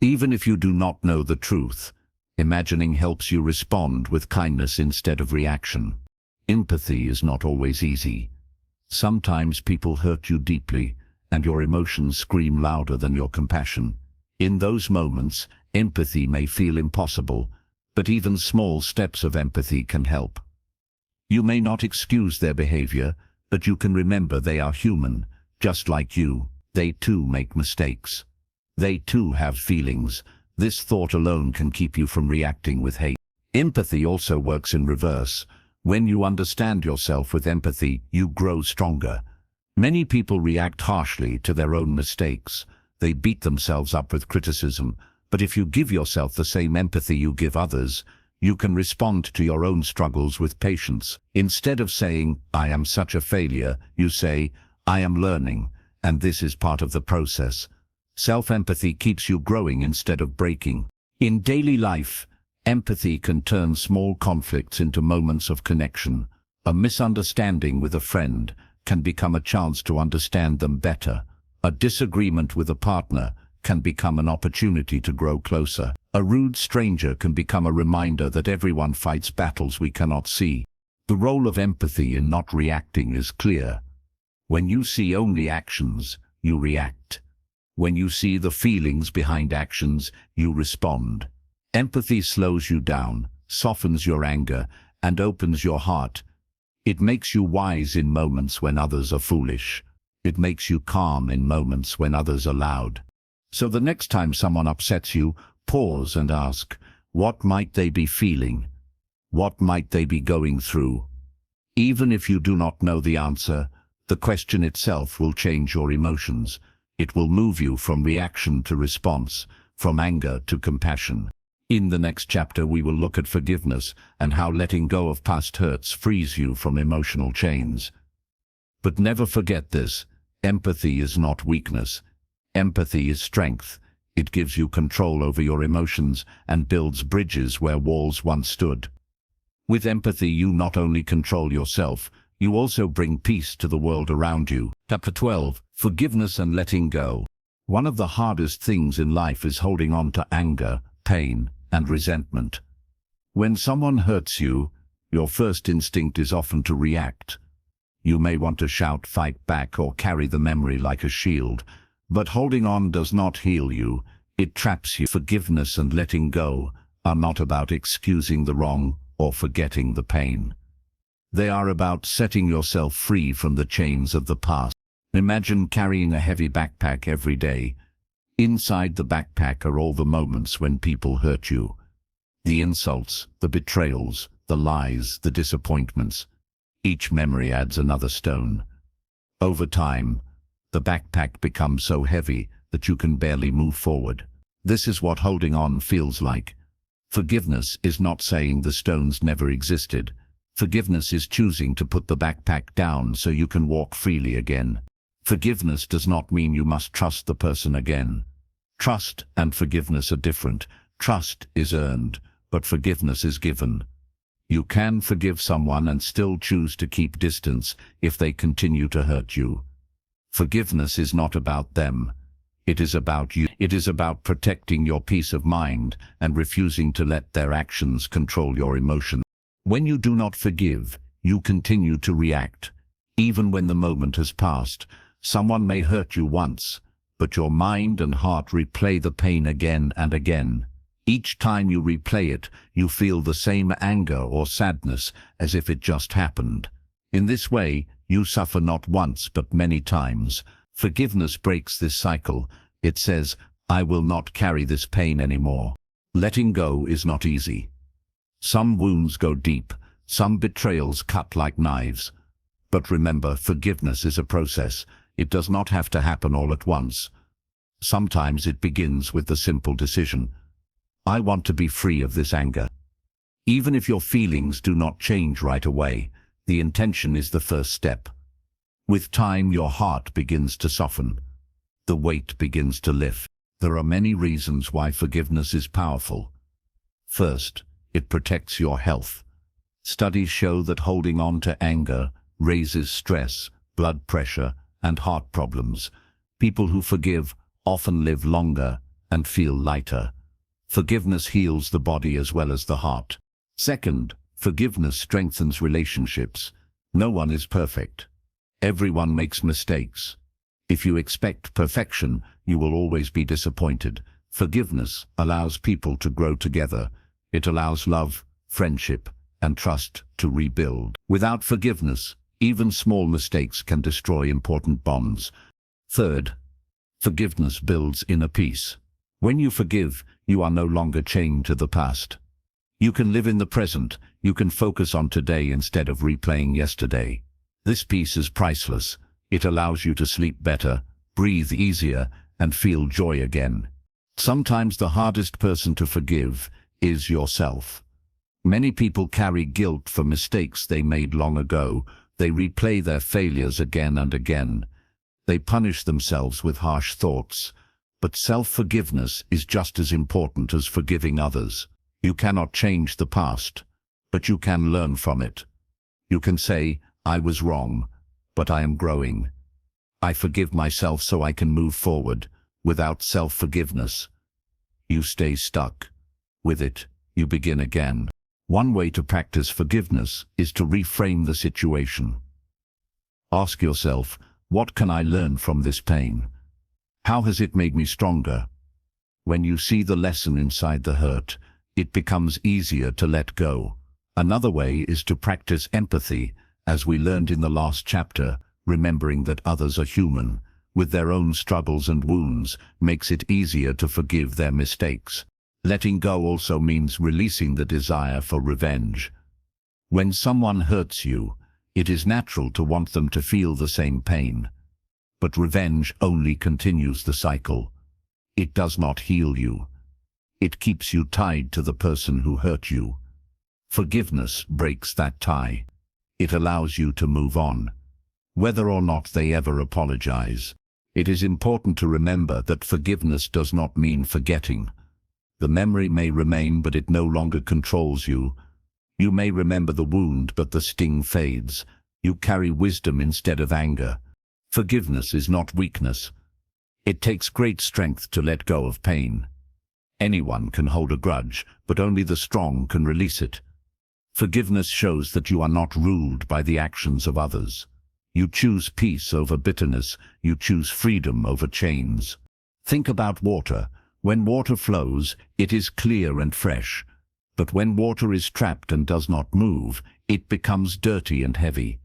Even if you do not know the truth, imagining helps you respond with kindness instead of reaction. Empathy is not always easy. Sometimes people hurt you deeply, and your emotions scream louder than your compassion. In those moments, empathy may feel impossible, but even small steps of empathy can help. You may not excuse their behavior, but you can remember they are human, just like you. They too make mistakes. They too have feelings. This thought alone can keep you from reacting with hate. Empathy also works in reverse. When you understand yourself with empathy, you grow stronger. Many people react harshly to their own mistakes. They beat themselves up with criticism. But if you give yourself the same empathy you give others, you can respond to your own struggles with patience. Instead of saying, "I am such a failure," you say, "I am learning, and this is part of the process." Self-empathy keeps you growing instead of breaking. In daily life, empathy can turn small conflicts into moments of connection. A misunderstanding with a friend can become a chance to understand them better. A disagreement with a partner can become an opportunity to grow closer. A rude stranger can become a reminder that everyone fights battles we cannot see. The role of empathy in not reacting is clear. When you see only actions, you react. When you see the feelings behind actions, you respond. Empathy slows you down, softens your anger, and opens your heart. It makes you wise in moments when others are foolish. It makes you calm in moments when others are loud. So the next time someone upsets you, pause and ask, what might they be feeling? What might they be going through? Even if you do not know the answer, the question itself will change your emotions. It will move you from reaction to response, from anger to compassion. In the next chapter, we will look at forgiveness and how letting go of past hurts frees you from emotional chains. But never forget this: empathy is not weakness. Empathy is strength. It gives you control over your emotions and builds bridges where walls once stood. With empathy, you not only control yourself, you also bring peace to the world around you. Chapter 12. Forgiveness and letting go. One of the hardest things in life is holding on to anger, pain, and resentment. When someone hurts you, your first instinct is often to react. You may want to shout, fight back, or carry the memory like a shield. But holding on does not heal you. It traps you. Forgiveness and letting go are not about excusing the wrong or forgetting the pain. They are about setting yourself free from the chains of the past. Imagine carrying a heavy backpack every day. Inside the backpack are all the moments when people hurt you. The insults, the betrayals, the lies, the disappointments. Each memory adds another stone. Over time, the backpack becomes so heavy that you can barely move forward. This is what holding on feels like. Forgiveness is not saying the stones never existed. Forgiveness is choosing to put the backpack down so you can walk freely again. Forgiveness does not mean you must trust the person again. Trust and forgiveness are different. Trust is earned, but forgiveness is given. You can forgive someone and still choose to keep distance if they continue to hurt you. Forgiveness is not about them. It is about you. It is about protecting your peace of mind and refusing to let their actions control your emotions. When you do not forgive, you continue to react. Even when the moment has passed, someone may hurt you once, but your mind and heart replay the pain again and again. Each time you replay it, you feel the same anger or sadness as if it just happened. In this way, you suffer not once but many times. Forgiveness breaks this cycle. It says, "I will not carry this pain anymore." Letting go is not easy. Some wounds go deep, some betrayals cut like knives. But remember, forgiveness is a process. It does not have to happen all at once. Sometimes it begins with the simple decision: I want to be free of this anger. Even if your feelings do not change right away, the intention is the first step. With time, your heart begins to soften. The weight begins to lift. There are many reasons why forgiveness is powerful. First, it protects your health. Studies show that holding on to anger raises stress, blood pressure, and heart problems. People who forgive often live longer and feel lighter. Forgiveness heals the body as well as the heart. Second, forgiveness strengthens relationships. No one is perfect. Everyone makes mistakes. If you expect perfection, you will always be disappointed. Forgiveness allows people to grow together. It allows love, friendship, and trust to rebuild. Without forgiveness, even small mistakes can destroy important bonds. Third, forgiveness builds inner peace. When you forgive, you are no longer chained to the past. You can live in the present. You can focus on today instead of replaying yesterday. This peace is priceless. It allows you to sleep better, breathe easier, and feel joy again. Sometimes the hardest person to forgive is yourself. Many people carry guilt for mistakes they made long ago. They replay their failures again and again. They punish themselves with harsh thoughts. But self-forgiveness is just as important as forgiving others. You cannot change the past, but you can learn from it. You can say, "I was wrong, but I am growing. I forgive myself so I can move forward." Without self-forgiveness, you stay stuck. With it, you begin again. One way to practice forgiveness is to reframe the situation. Ask yourself, what can I learn from this pain? How has it made me stronger? When you see the lesson inside the hurt, it becomes easier to let go. Another way is to practice empathy, as we learned in the last chapter. Remembering that others are human, with their own struggles and wounds, makes it easier to forgive their mistakes. Letting go also means releasing the desire for revenge. When someone hurts you, it is natural to want them to feel the same pain. But revenge only continues the cycle. It does not heal you. It keeps you tied to the person who hurt you. Forgiveness breaks that tie. It allows you to move on, whether or not they ever apologize. It is important to remember that forgiveness does not mean forgetting. The memory may remain, but it no longer controls you. You may remember the wound, but the sting fades. You carry wisdom instead of anger. Forgiveness is not weakness. It takes great strength to let go of pain. Anyone can hold a grudge, but only the strong can release it. Forgiveness shows that you are not ruled by the actions of others. You choose peace over bitterness. You choose freedom over chains. Think about water. When water flows, it is clear and fresh. But when water is trapped and does not move, it becomes dirty and heavy.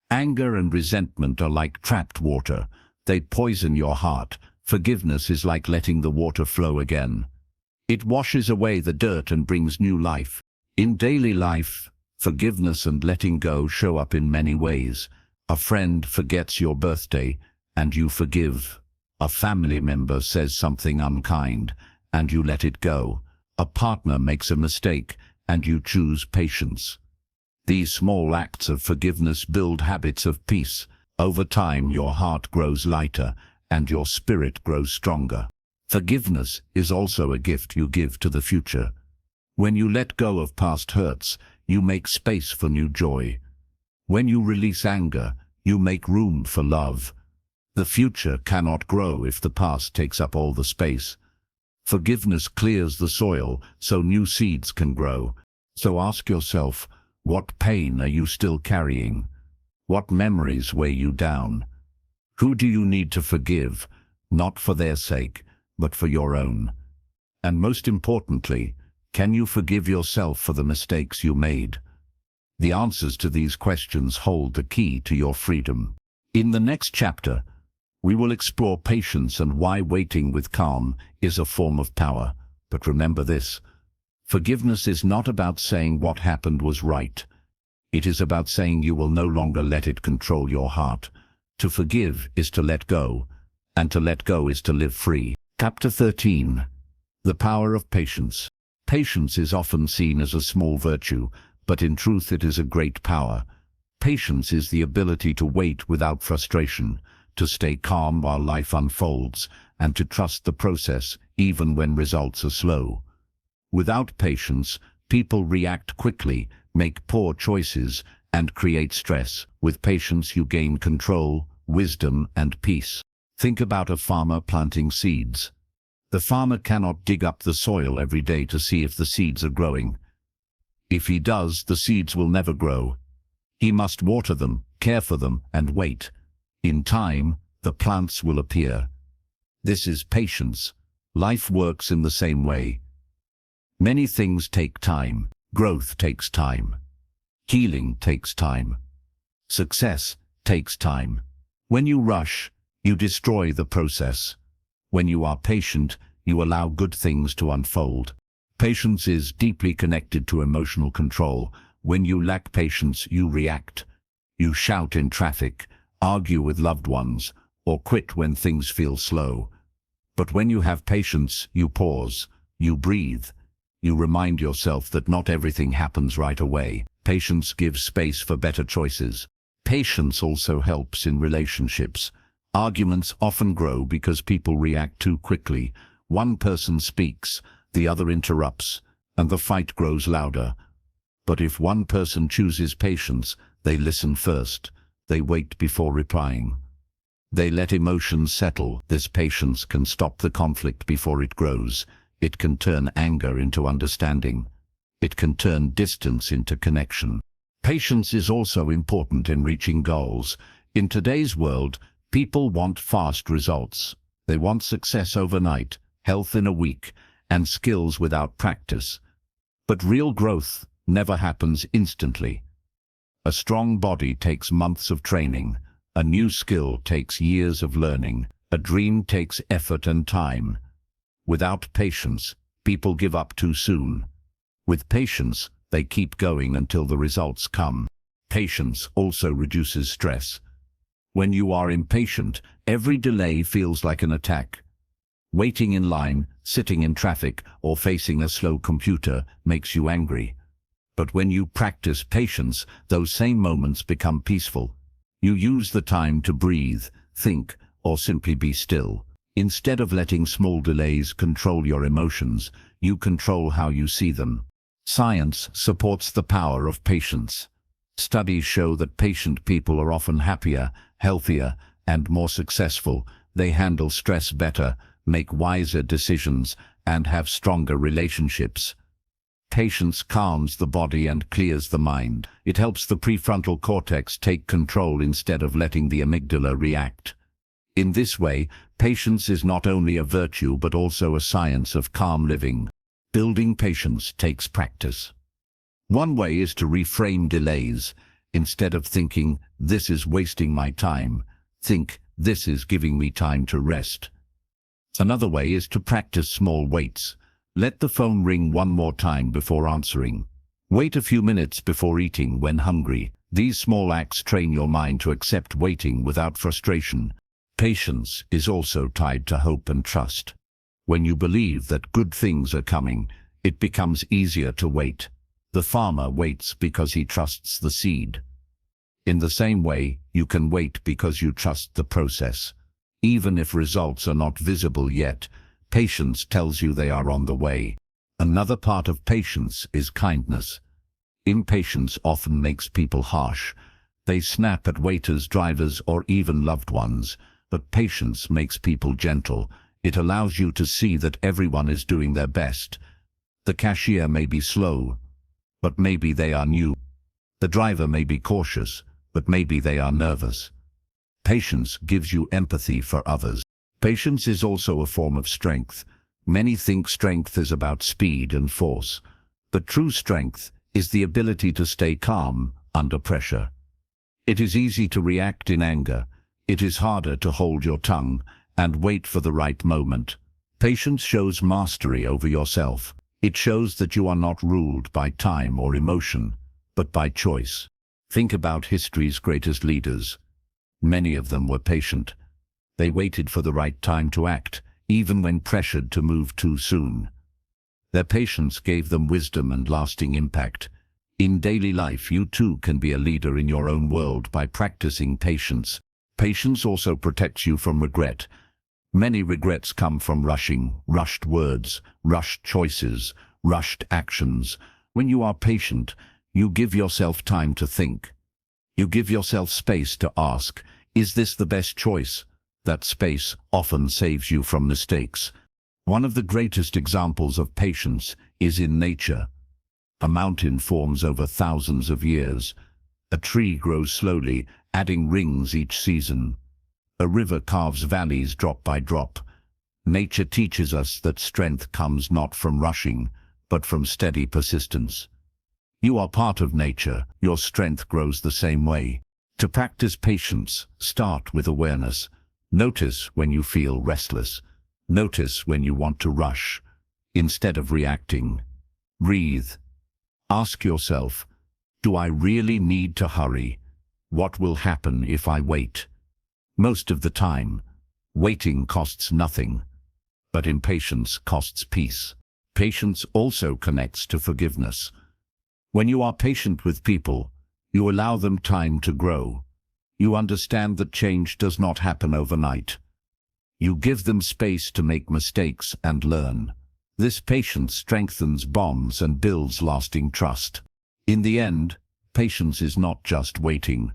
Anger and resentment are like trapped water. They poison your heart. Forgiveness is like letting the water flow again. It washes away the dirt and brings new life. In daily life, forgiveness and letting go show up in many ways. A friend forgets your birthday, and you forgive. A family member says something unkind, and you let it go. A partner makes a mistake, and you choose patience. These small acts of forgiveness build habits of peace. Over time, your heart grows lighter, and your spirit grows stronger. Forgiveness is also a gift you give to the future. When you let go of past hurts, you make space for new joy. When you release anger, you make room for love. The future cannot grow if the past takes up all the space. Forgiveness clears the soil so new seeds can grow. So ask yourself, what pain are you still carrying? What memories weigh you down? Who do you need to forgive, not for their sake, but for your own? And most importantly, can you forgive yourself for the mistakes you made? The answers to these questions hold the key to your freedom. In the next chapter, we will explore patience and why waiting with calm is a form of power. But remember this: forgiveness is not about saying what happened was right. It is about saying you will no longer let it control your heart. To forgive is to let go, and to let go is to live free. Chapter 13. The power of patience. Patience is often seen as a small virtue, but in truth it is a great power. Patience is the ability to wait without frustration, to stay calm while life unfolds, and to trust the process even when results are slow. Without patience, people react quickly, make poor choices, and create stress. With patience, you gain control, wisdom, and peace. Think about a farmer planting seeds. The farmer cannot dig up the soil every day to see if the seeds are growing. If he does, the seeds will never grow. He must water them, care for them, and wait. In time, the plants will appear. This is patience. Life works in the same way. Many things take time. Growth takes time. Healing takes time. Success takes time. When you rush, you destroy the process. When you are patient, you allow good things to unfold. Patience is deeply connected to emotional control. When you lack patience, you react. You shout in traffic, argue with loved ones, or quit when things feel slow. But when you have patience, you pause, you breathe. You remind yourself that not everything happens right away. Patience gives space for better choices. Patience also helps in relationships. Arguments often grow because people react too quickly. One person speaks, the other interrupts, and the fight grows louder. But if one person chooses patience, they listen first. They wait before replying. They let emotions settle. This patience can stop the conflict before it grows. It can turn anger into understanding. It can turn distance into connection. Patience is also important in reaching goals. In today's world, people want fast results. They want success overnight, health in a week, and skills without practice. But real growth never happens instantly. A strong body takes months of training. A new skill takes years of learning. A dream takes effort and time. Without patience, people give up too soon. With patience, they keep going until the results come. Patience also reduces stress. When you are impatient, every delay feels like an attack. Waiting in line, sitting in traffic, or facing a slow computer makes you angry. But when you practice patience, those same moments become peaceful. You use the time to breathe, think, or simply be still. Instead of letting small delays control your emotions, you control how you see them. Science supports the power of patience. Studies show that patient people are often happier, healthier, and more successful. They handle stress better, make wiser decisions, and have stronger relationships. Patience calms the body and clears the mind. It helps the prefrontal cortex take control instead of letting the amygdala react. In this way, patience is not only a virtue but also a science of calm living. Building patience takes practice. One way is to reframe delays. Instead of thinking, "This is wasting my time," think, "This is giving me time to rest." Another way is to practice small waits. Let the phone ring one more time before answering. Wait a few minutes before eating when hungry. These small acts train your mind to accept waiting without frustration. Patience is also tied to hope and trust. When you believe that good things are coming, it becomes easier to wait. The farmer waits because he trusts the seed. In the same way, you can wait because you trust the process. Even if results are not visible yet, patience tells you they are on the way. Another part of patience is kindness. Impatience often makes people harsh. They snap at waiters, drivers, or even loved ones. But patience makes people gentle. It allows you to see that everyone is doing their best. The cashier may be slow, but maybe they are new. The driver may be cautious, but maybe they are nervous. Patience gives you empathy for others. Patience is also a form of strength. Many think strength is about speed and force, but true strength is the ability to stay calm under pressure. It is easy to react in anger. It is harder to hold your tongue and wait for the right moment. Patience shows mastery over yourself. It shows that you are not ruled by time or emotion, but by choice. Think about history's greatest leaders. Many of them were patient. They waited for the right time to act, even when pressured to move too soon. Their patience gave them wisdom and lasting impact. In daily life, you too can be a leader in your own world by practicing patience. Patience also protects you from regret. Many regrets come from rushed words, rushed choices, rushed actions. When you are patient, you give yourself time to think. You give yourself space to ask, is this the best choice? That space often saves you from mistakes. One of the greatest examples of patience is in nature. A mountain forms over thousands of years. A tree grows slowly, adding rings each season. A river carves valleys drop by drop. Nature teaches us that strength comes not from rushing, but from steady persistence. You are part of nature. Your strength grows the same way. To practice patience, start with awareness. Notice when you feel restless. Notice when you want to rush. Instead of reacting, breathe. Ask yourself, do I really need to hurry? What will happen if I wait? Most of the time, waiting costs nothing, but impatience costs peace. Patience also connects to forgiveness. When you are patient with people, you allow them time to grow. You understand that change does not happen overnight. You give them space to make mistakes and learn. This patience strengthens bonds and builds lasting trust. In the end, patience is not just waiting.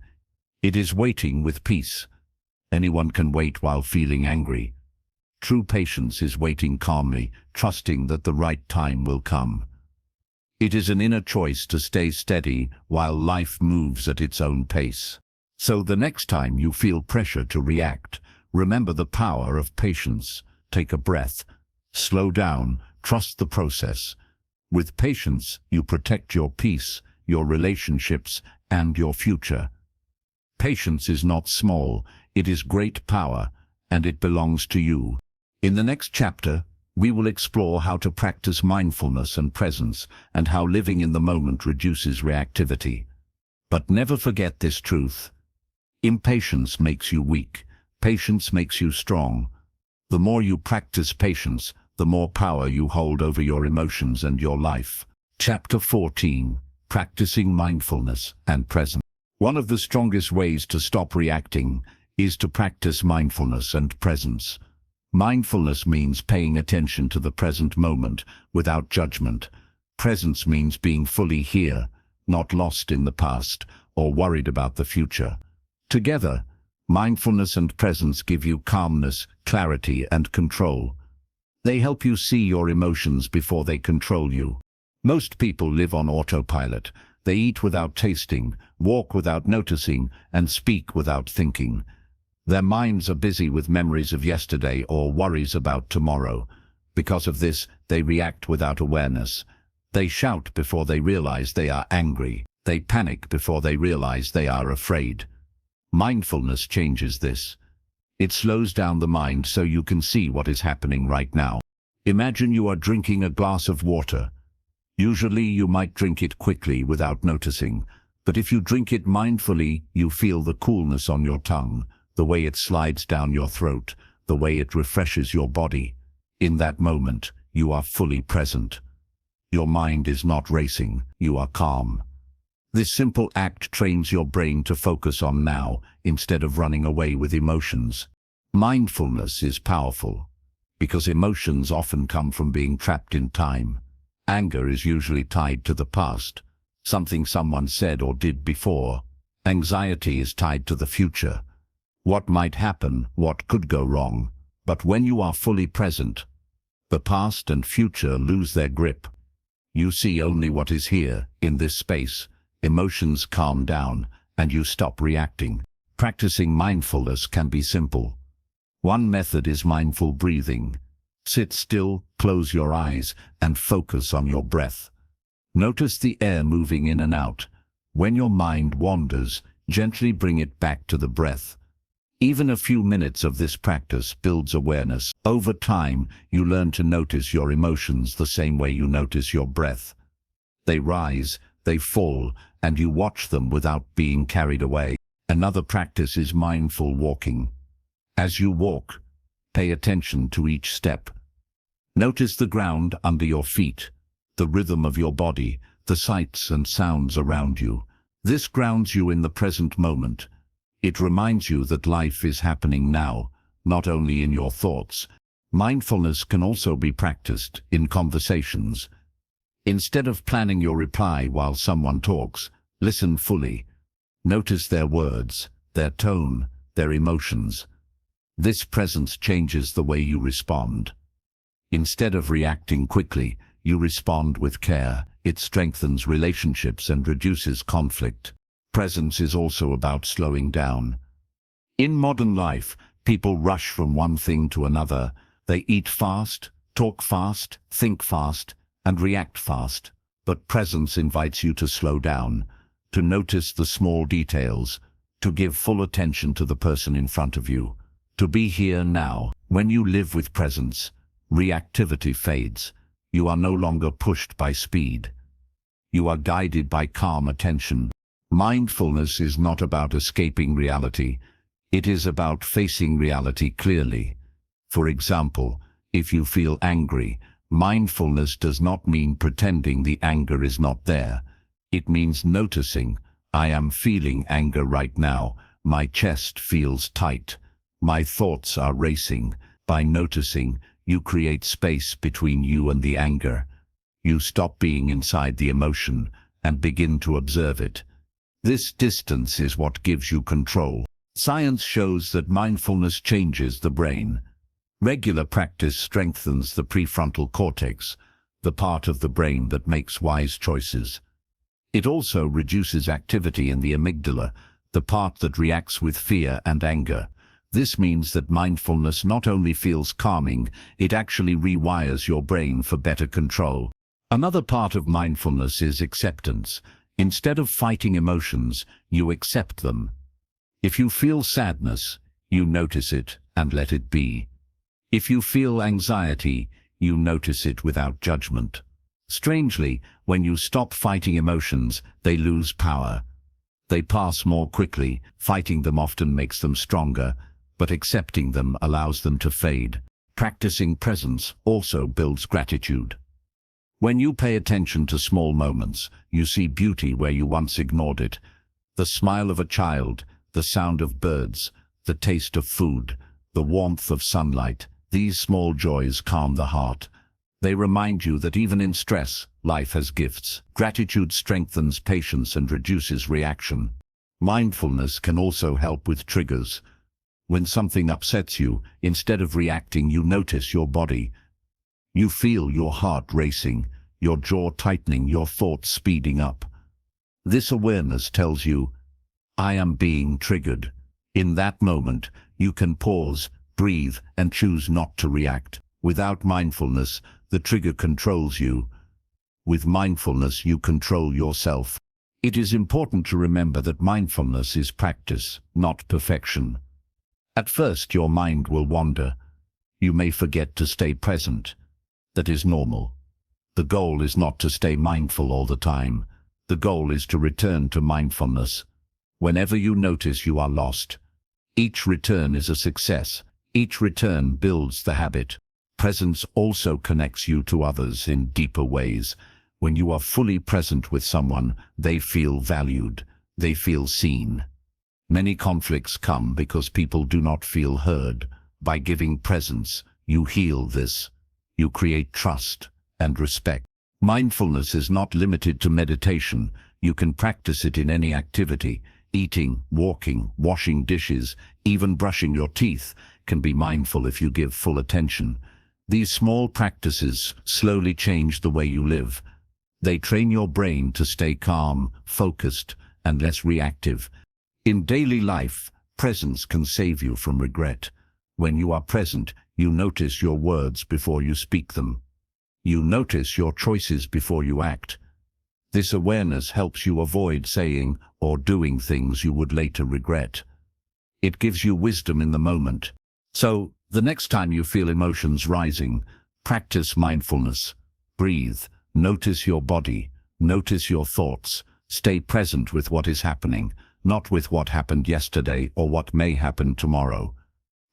It is waiting with peace. Anyone can wait while feeling angry. True patience is waiting calmly, trusting that the right time will come. It is an inner choice to stay steady while life moves at its own pace. So the next time you feel pressure to react, remember the power of patience. Take a breath. Slow down. Trust the process. With patience, you protect your peace, your relationships, and your future. Patience is not small. It is great power, and it belongs to you. In the next chapter, we will explore how to practice mindfulness and presence, and how living in the moment reduces reactivity. But never forget this truth. Impatience makes you weak. Patience makes you strong. The more you practice patience, the more power you hold over your emotions and your life. Chapter 14. Practicing mindfulness and presence. One of the strongest ways to stop reacting is to practice mindfulness and presence. Mindfulness means paying attention to the present moment without judgment. Presence means being fully here, not lost in the past or worried about the future. Together, mindfulness and presence give you calmness, clarity, and control. They help you see your emotions before they control you. Most people live on autopilot. They eat without tasting, walk without noticing, and speak without thinking. Their minds are busy with memories of yesterday or worries about tomorrow. Because of this, they react without awareness. They shout before they realize they are angry. They panic before they realize they are afraid. Mindfulness changes this. It slows down the mind so you can see what is happening right now. Imagine you are drinking a glass of water. Usually you might drink it quickly without noticing, but if you drink it mindfully, you feel the coolness on your tongue, the way it slides down your throat, the way it refreshes your body. In that moment, you are fully present. Your mind is not racing, you are calm. This simple act trains your brain to focus on now, instead of running away with emotions. Mindfulness is powerful, because emotions often come from being trapped in time. Anger is usually tied to the past, something someone said or did before. Anxiety is tied to the future. What might happen, what could go wrong. But when you are fully present, the past and future lose their grip. You see only what is here, in this space. Emotions calm down, and you stop reacting. Practicing mindfulness can be simple. One method is mindful breathing. Sit still, close your eyes, and focus on your breath. Notice the air moving in and out. When your mind wanders, gently bring it back to the breath. Even a few minutes of this practice builds awareness. Over time, you learn to notice your emotions the same way you notice your breath. They rise, they fall, and you watch them without being carried away. Another practice is mindful walking. As you walk, pay attention to each step. Notice the ground under your feet, the rhythm of your body, the sights and sounds around you. This grounds you in the present moment. It reminds you that life is happening now, not only in your thoughts. Mindfulness can also be practiced in conversations. Instead of planning your reply while someone talks, listen fully. Notice their words, their tone, their emotions. This presence changes the way you respond. Instead of reacting quickly, you respond with care. It strengthens relationships and reduces conflict. Presence is also about slowing down. In modern life, people rush from one thing to another. They eat fast, talk fast, think fast, and react fast. But presence invites you to slow down, to notice the small details, to give full attention to the person in front of you, to be here now. When you live with presence, reactivity fades. You are no longer pushed by speed. You are guided by calm attention. Mindfulness is not about escaping reality. It is about facing reality clearly. For example, if you feel angry, mindfulness does not mean pretending the anger is not there. It means noticing, I am feeling anger right now. My chest feels tight. My thoughts are racing. By noticing, you create space between you and the anger. You stop being inside the emotion and begin to observe it. This distance is what gives you control. Science shows that mindfulness changes the brain. Regular practice strengthens the prefrontal cortex, the part of the brain that makes wise choices. It also reduces activity in the amygdala, the part that reacts with fear and anger. This means that mindfulness not only feels calming, it actually rewires your brain for better control. Another part of mindfulness is acceptance. Instead of fighting emotions, you accept them. If you feel sadness, you notice it and let it be. If you feel anxiety, you notice it without judgment. Strangely, when you stop fighting emotions, they lose power. They pass more quickly. Fighting them often makes them stronger, but accepting them allows them to fade. Practicing presence also builds gratitude. When you pay attention to small moments, you see beauty where you once ignored it. The smile of a child, the sound of birds, the taste of food, the warmth of sunlight. These small joys calm the heart. They remind you that even in stress, life has gifts. Gratitude strengthens patience and reduces reaction. Mindfulness can also help with triggers. When something upsets you, instead of reacting, you notice your body. You feel your heart racing, your jaw tightening, your thoughts speeding up. This awareness tells you, I am being triggered. In that moment, you can pause, breathe, and choose not to react. Without mindfulness, the trigger controls you. With mindfulness, you control yourself. It is important to remember that mindfulness is practice, not perfection. At first, your mind will wander. You may forget to stay present. That is normal. The goal is not to stay mindful all the time. The goal is to return to mindfulness. Whenever you notice you are lost, each return is a success. Each return builds the habit. Presence also connects you to others in deeper ways. When you are fully present with someone, they feel valued. They feel seen. Many conflicts come because people do not feel heard. By giving presence, you heal this. You create trust and respect. Mindfulness is not limited to meditation. You can practice it in any activity. Eating, walking, washing dishes, even brushing your teeth can be mindful if you give full attention. These small practices slowly change the way you live. They train your brain to stay calm, focused, and less reactive. In daily life, presence can save you from regret. When you are present, you notice your words before you speak them. You notice your choices before you act. This awareness helps you avoid saying or doing things you would later regret. It gives you wisdom in the moment. So, the next time you feel emotions rising, practice mindfulness. Breathe, notice your body, notice your thoughts. Stay present with what is happening, not with what happened yesterday or what may happen tomorrow.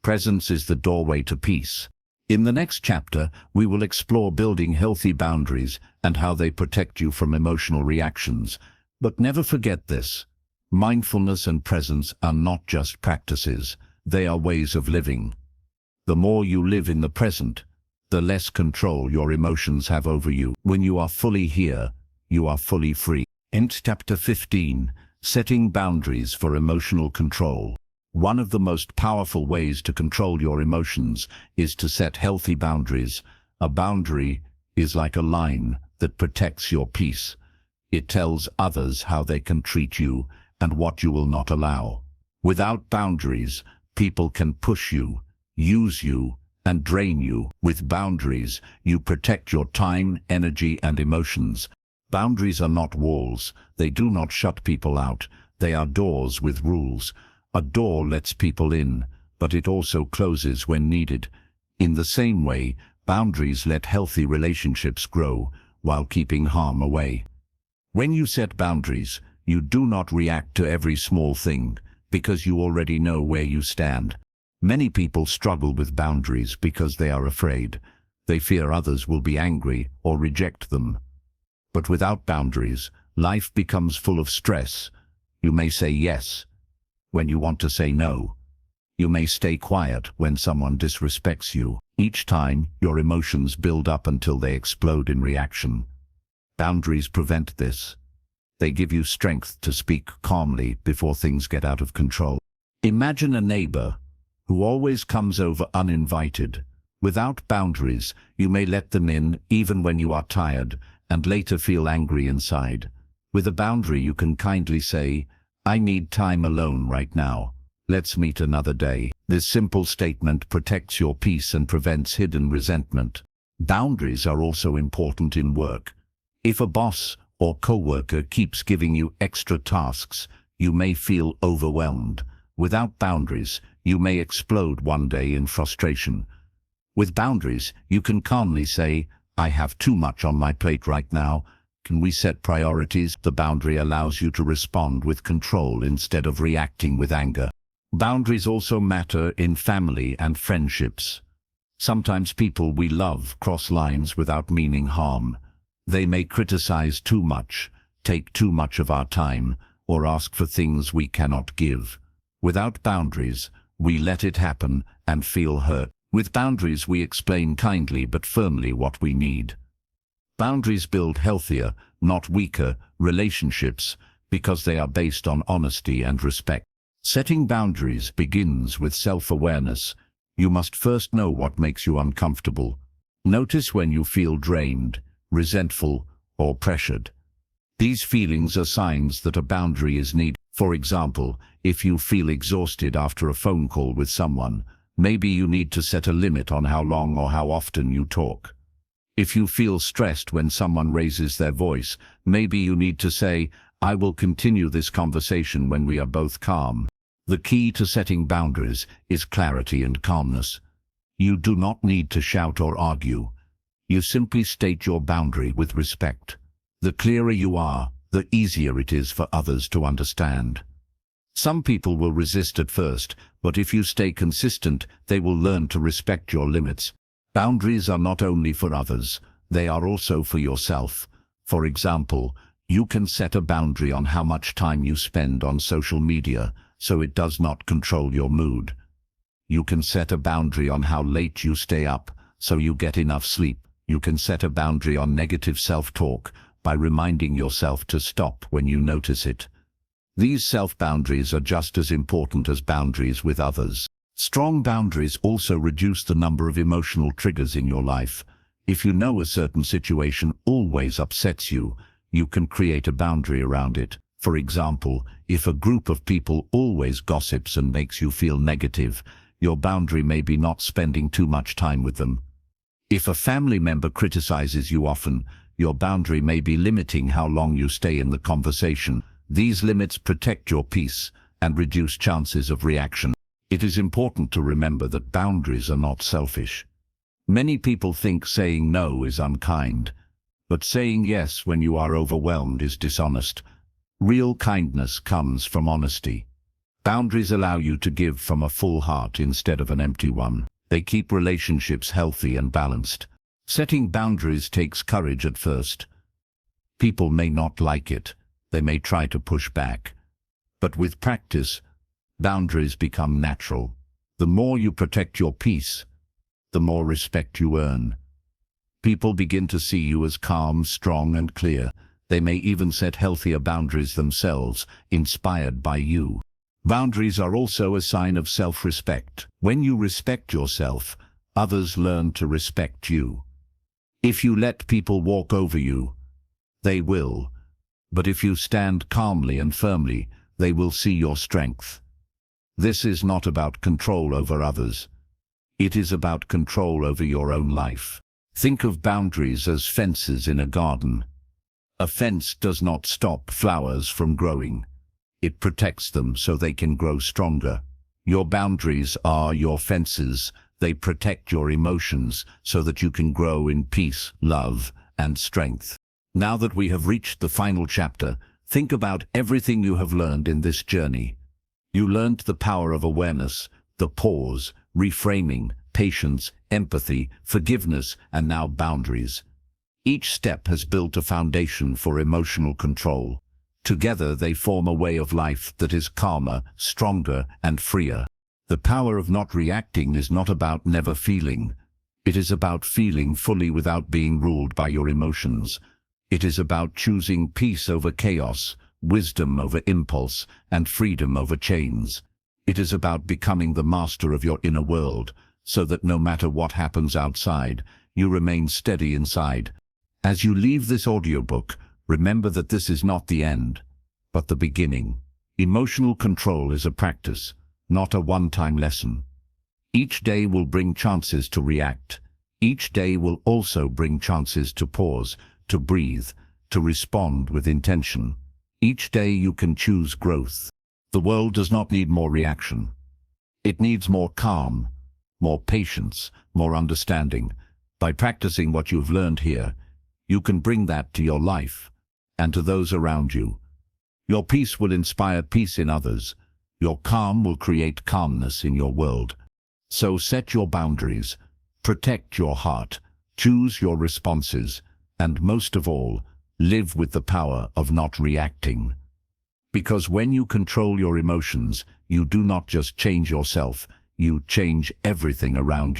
Presence is the doorway to peace. In the next chapter, we will explore building healthy boundaries and how they protect you from emotional reactions. But never forget this: mindfulness and presence are not just practices, they are ways of living. The more you live in the present, the less control your emotions have over you. When you are fully here, you are fully free. End chapter 15, Setting Boundaries for Emotional Control. One of the most powerful ways to control your emotions is to set healthy boundaries. A boundary is like a line that protects your peace. It tells others how they can treat you and what you will not allow. Without boundaries, people can push you, use you, and drain you. With boundaries, you protect your time, energy, and emotions. Boundaries are not walls. They do not shut people out. They are doors with rules. A door lets people in, but it also closes when needed. In the same way, boundaries let healthy relationships grow while keeping harm away. When you set boundaries, you do not react to every small thing because you already know where you stand. Many people struggle with boundaries because they are afraid. They fear others will be angry or reject them. But without boundaries, life becomes full of stress. You may say yes when you want to say no. You may stay quiet when someone disrespects you. Each time, your emotions build up until they explode in reaction. Boundaries prevent this. They give you strength to speak calmly before things get out of control. Imagine a neighbor who always comes over uninvited. Without boundaries, you may let them in even when you are tired and later feel angry inside. With a boundary, you can kindly say, "I need time alone right now. Let's meet another day." This simple statement protects your peace and prevents hidden resentment. Boundaries are also important in work. If a boss or coworker keeps giving you extra tasks, you may feel overwhelmed. Without boundaries, you may explode one day in frustration. With boundaries, you can calmly say, "I have too much on my plate right now. Can we set priorities?" The boundary allows you to respond with control instead of reacting with anger. Boundaries also matter in family and friendships. Sometimes people we love cross lines without meaning harm. They may criticize too much, take too much of our time, or ask for things we cannot give. Without boundaries, we let it happen and feel hurt. With boundaries, we explain kindly but firmly what we need. Boundaries build healthier, not weaker, relationships because they are based on honesty and respect. Setting boundaries begins with self-awareness. You must first know what makes you uncomfortable. Notice when you feel drained, resentful, or pressured. These feelings are signs that a boundary is needed. For example, if you feel exhausted after a phone call with someone, maybe you need to set a limit on how long or how often you talk. If you feel stressed when someone raises their voice, maybe you need to say, "I will continue this conversation when we are both calm." The key to setting boundaries is clarity and calmness. You do not need to shout or argue. You simply state your boundary with respect. The clearer you are, the easier it is for others to understand. Some people will resist at first, but if you stay consistent, they will learn to respect your limits. Boundaries are not only for others, they are also for yourself. For example, you can set a boundary on how much time you spend on social media, so it does not control your mood. You can set a boundary on how late you stay up, so you get enough sleep. You can set a boundary on negative self-talk by reminding yourself to stop when you notice it. These self-boundaries are just as important as boundaries with others. Strong boundaries also reduce the number of emotional triggers in your life. If you know a certain situation always upsets you, you can create a boundary around it. For example, if a group of people always gossips and makes you feel negative, your boundary may be not spending too much time with them. If a family member criticizes you often, your boundary may be limiting how long you stay in the conversation. These limits protect your peace and reduce chances of reaction. It is important to remember that boundaries are not selfish. Many people think saying no is unkind, but saying yes when you are overwhelmed is dishonest. Real kindness comes from honesty. Boundaries allow you to give from a full heart instead of an empty one. They keep relationships healthy and balanced. Setting boundaries takes courage at first. People may not like it. They may try to push back. But with practice, boundaries become natural. The more you protect your peace, the more respect you earn. People begin to see you as calm, strong, and clear. They may even set healthier boundaries themselves, inspired by you. Boundaries are also a sign of self-respect. When you respect yourself, others learn to respect you. If you let people walk over you, they will. But if you stand calmly and firmly, they will see your strength. This is not about control over others. It is about control over your own life. Think of boundaries as fences in a garden. A fence does not stop flowers from growing. It protects them so they can grow stronger. Your boundaries are your fences. They protect your emotions so that you can grow in peace, love, and strength. Now that we have reached the final chapter, think about everything you have learned in this journey. You learned the power of awareness, the pause, reframing, patience, empathy, forgiveness, and now boundaries. Each step has built a foundation for emotional control. Together they form a way of life that is calmer, stronger, and freer. The power of not reacting is not about never feeling. It is about feeling fully without being ruled by your emotions. It is about choosing peace over chaos, wisdom over impulse, and freedom over chains. It is about becoming the master of your inner world, so that no matter what happens outside, you remain steady inside. As you leave this audiobook, remember that this is not the end, but the beginning. Emotional control is a practice, not a one-time lesson. Each day will bring chances to react. Each day will also bring chances to pause, to breathe, to respond with intention. Each day you can choose growth. The world does not need more reaction. It needs more calm, more patience, more understanding. By practicing what you've learned here, you can bring that to your life and to those around you. Your peace will inspire peace in others. Your calm will create calmness in your world. So set your boundaries, protect your heart, choose your responses, and most of all, live with the power of not reacting. Because when you control your emotions, you do not just change yourself, you change everything around you.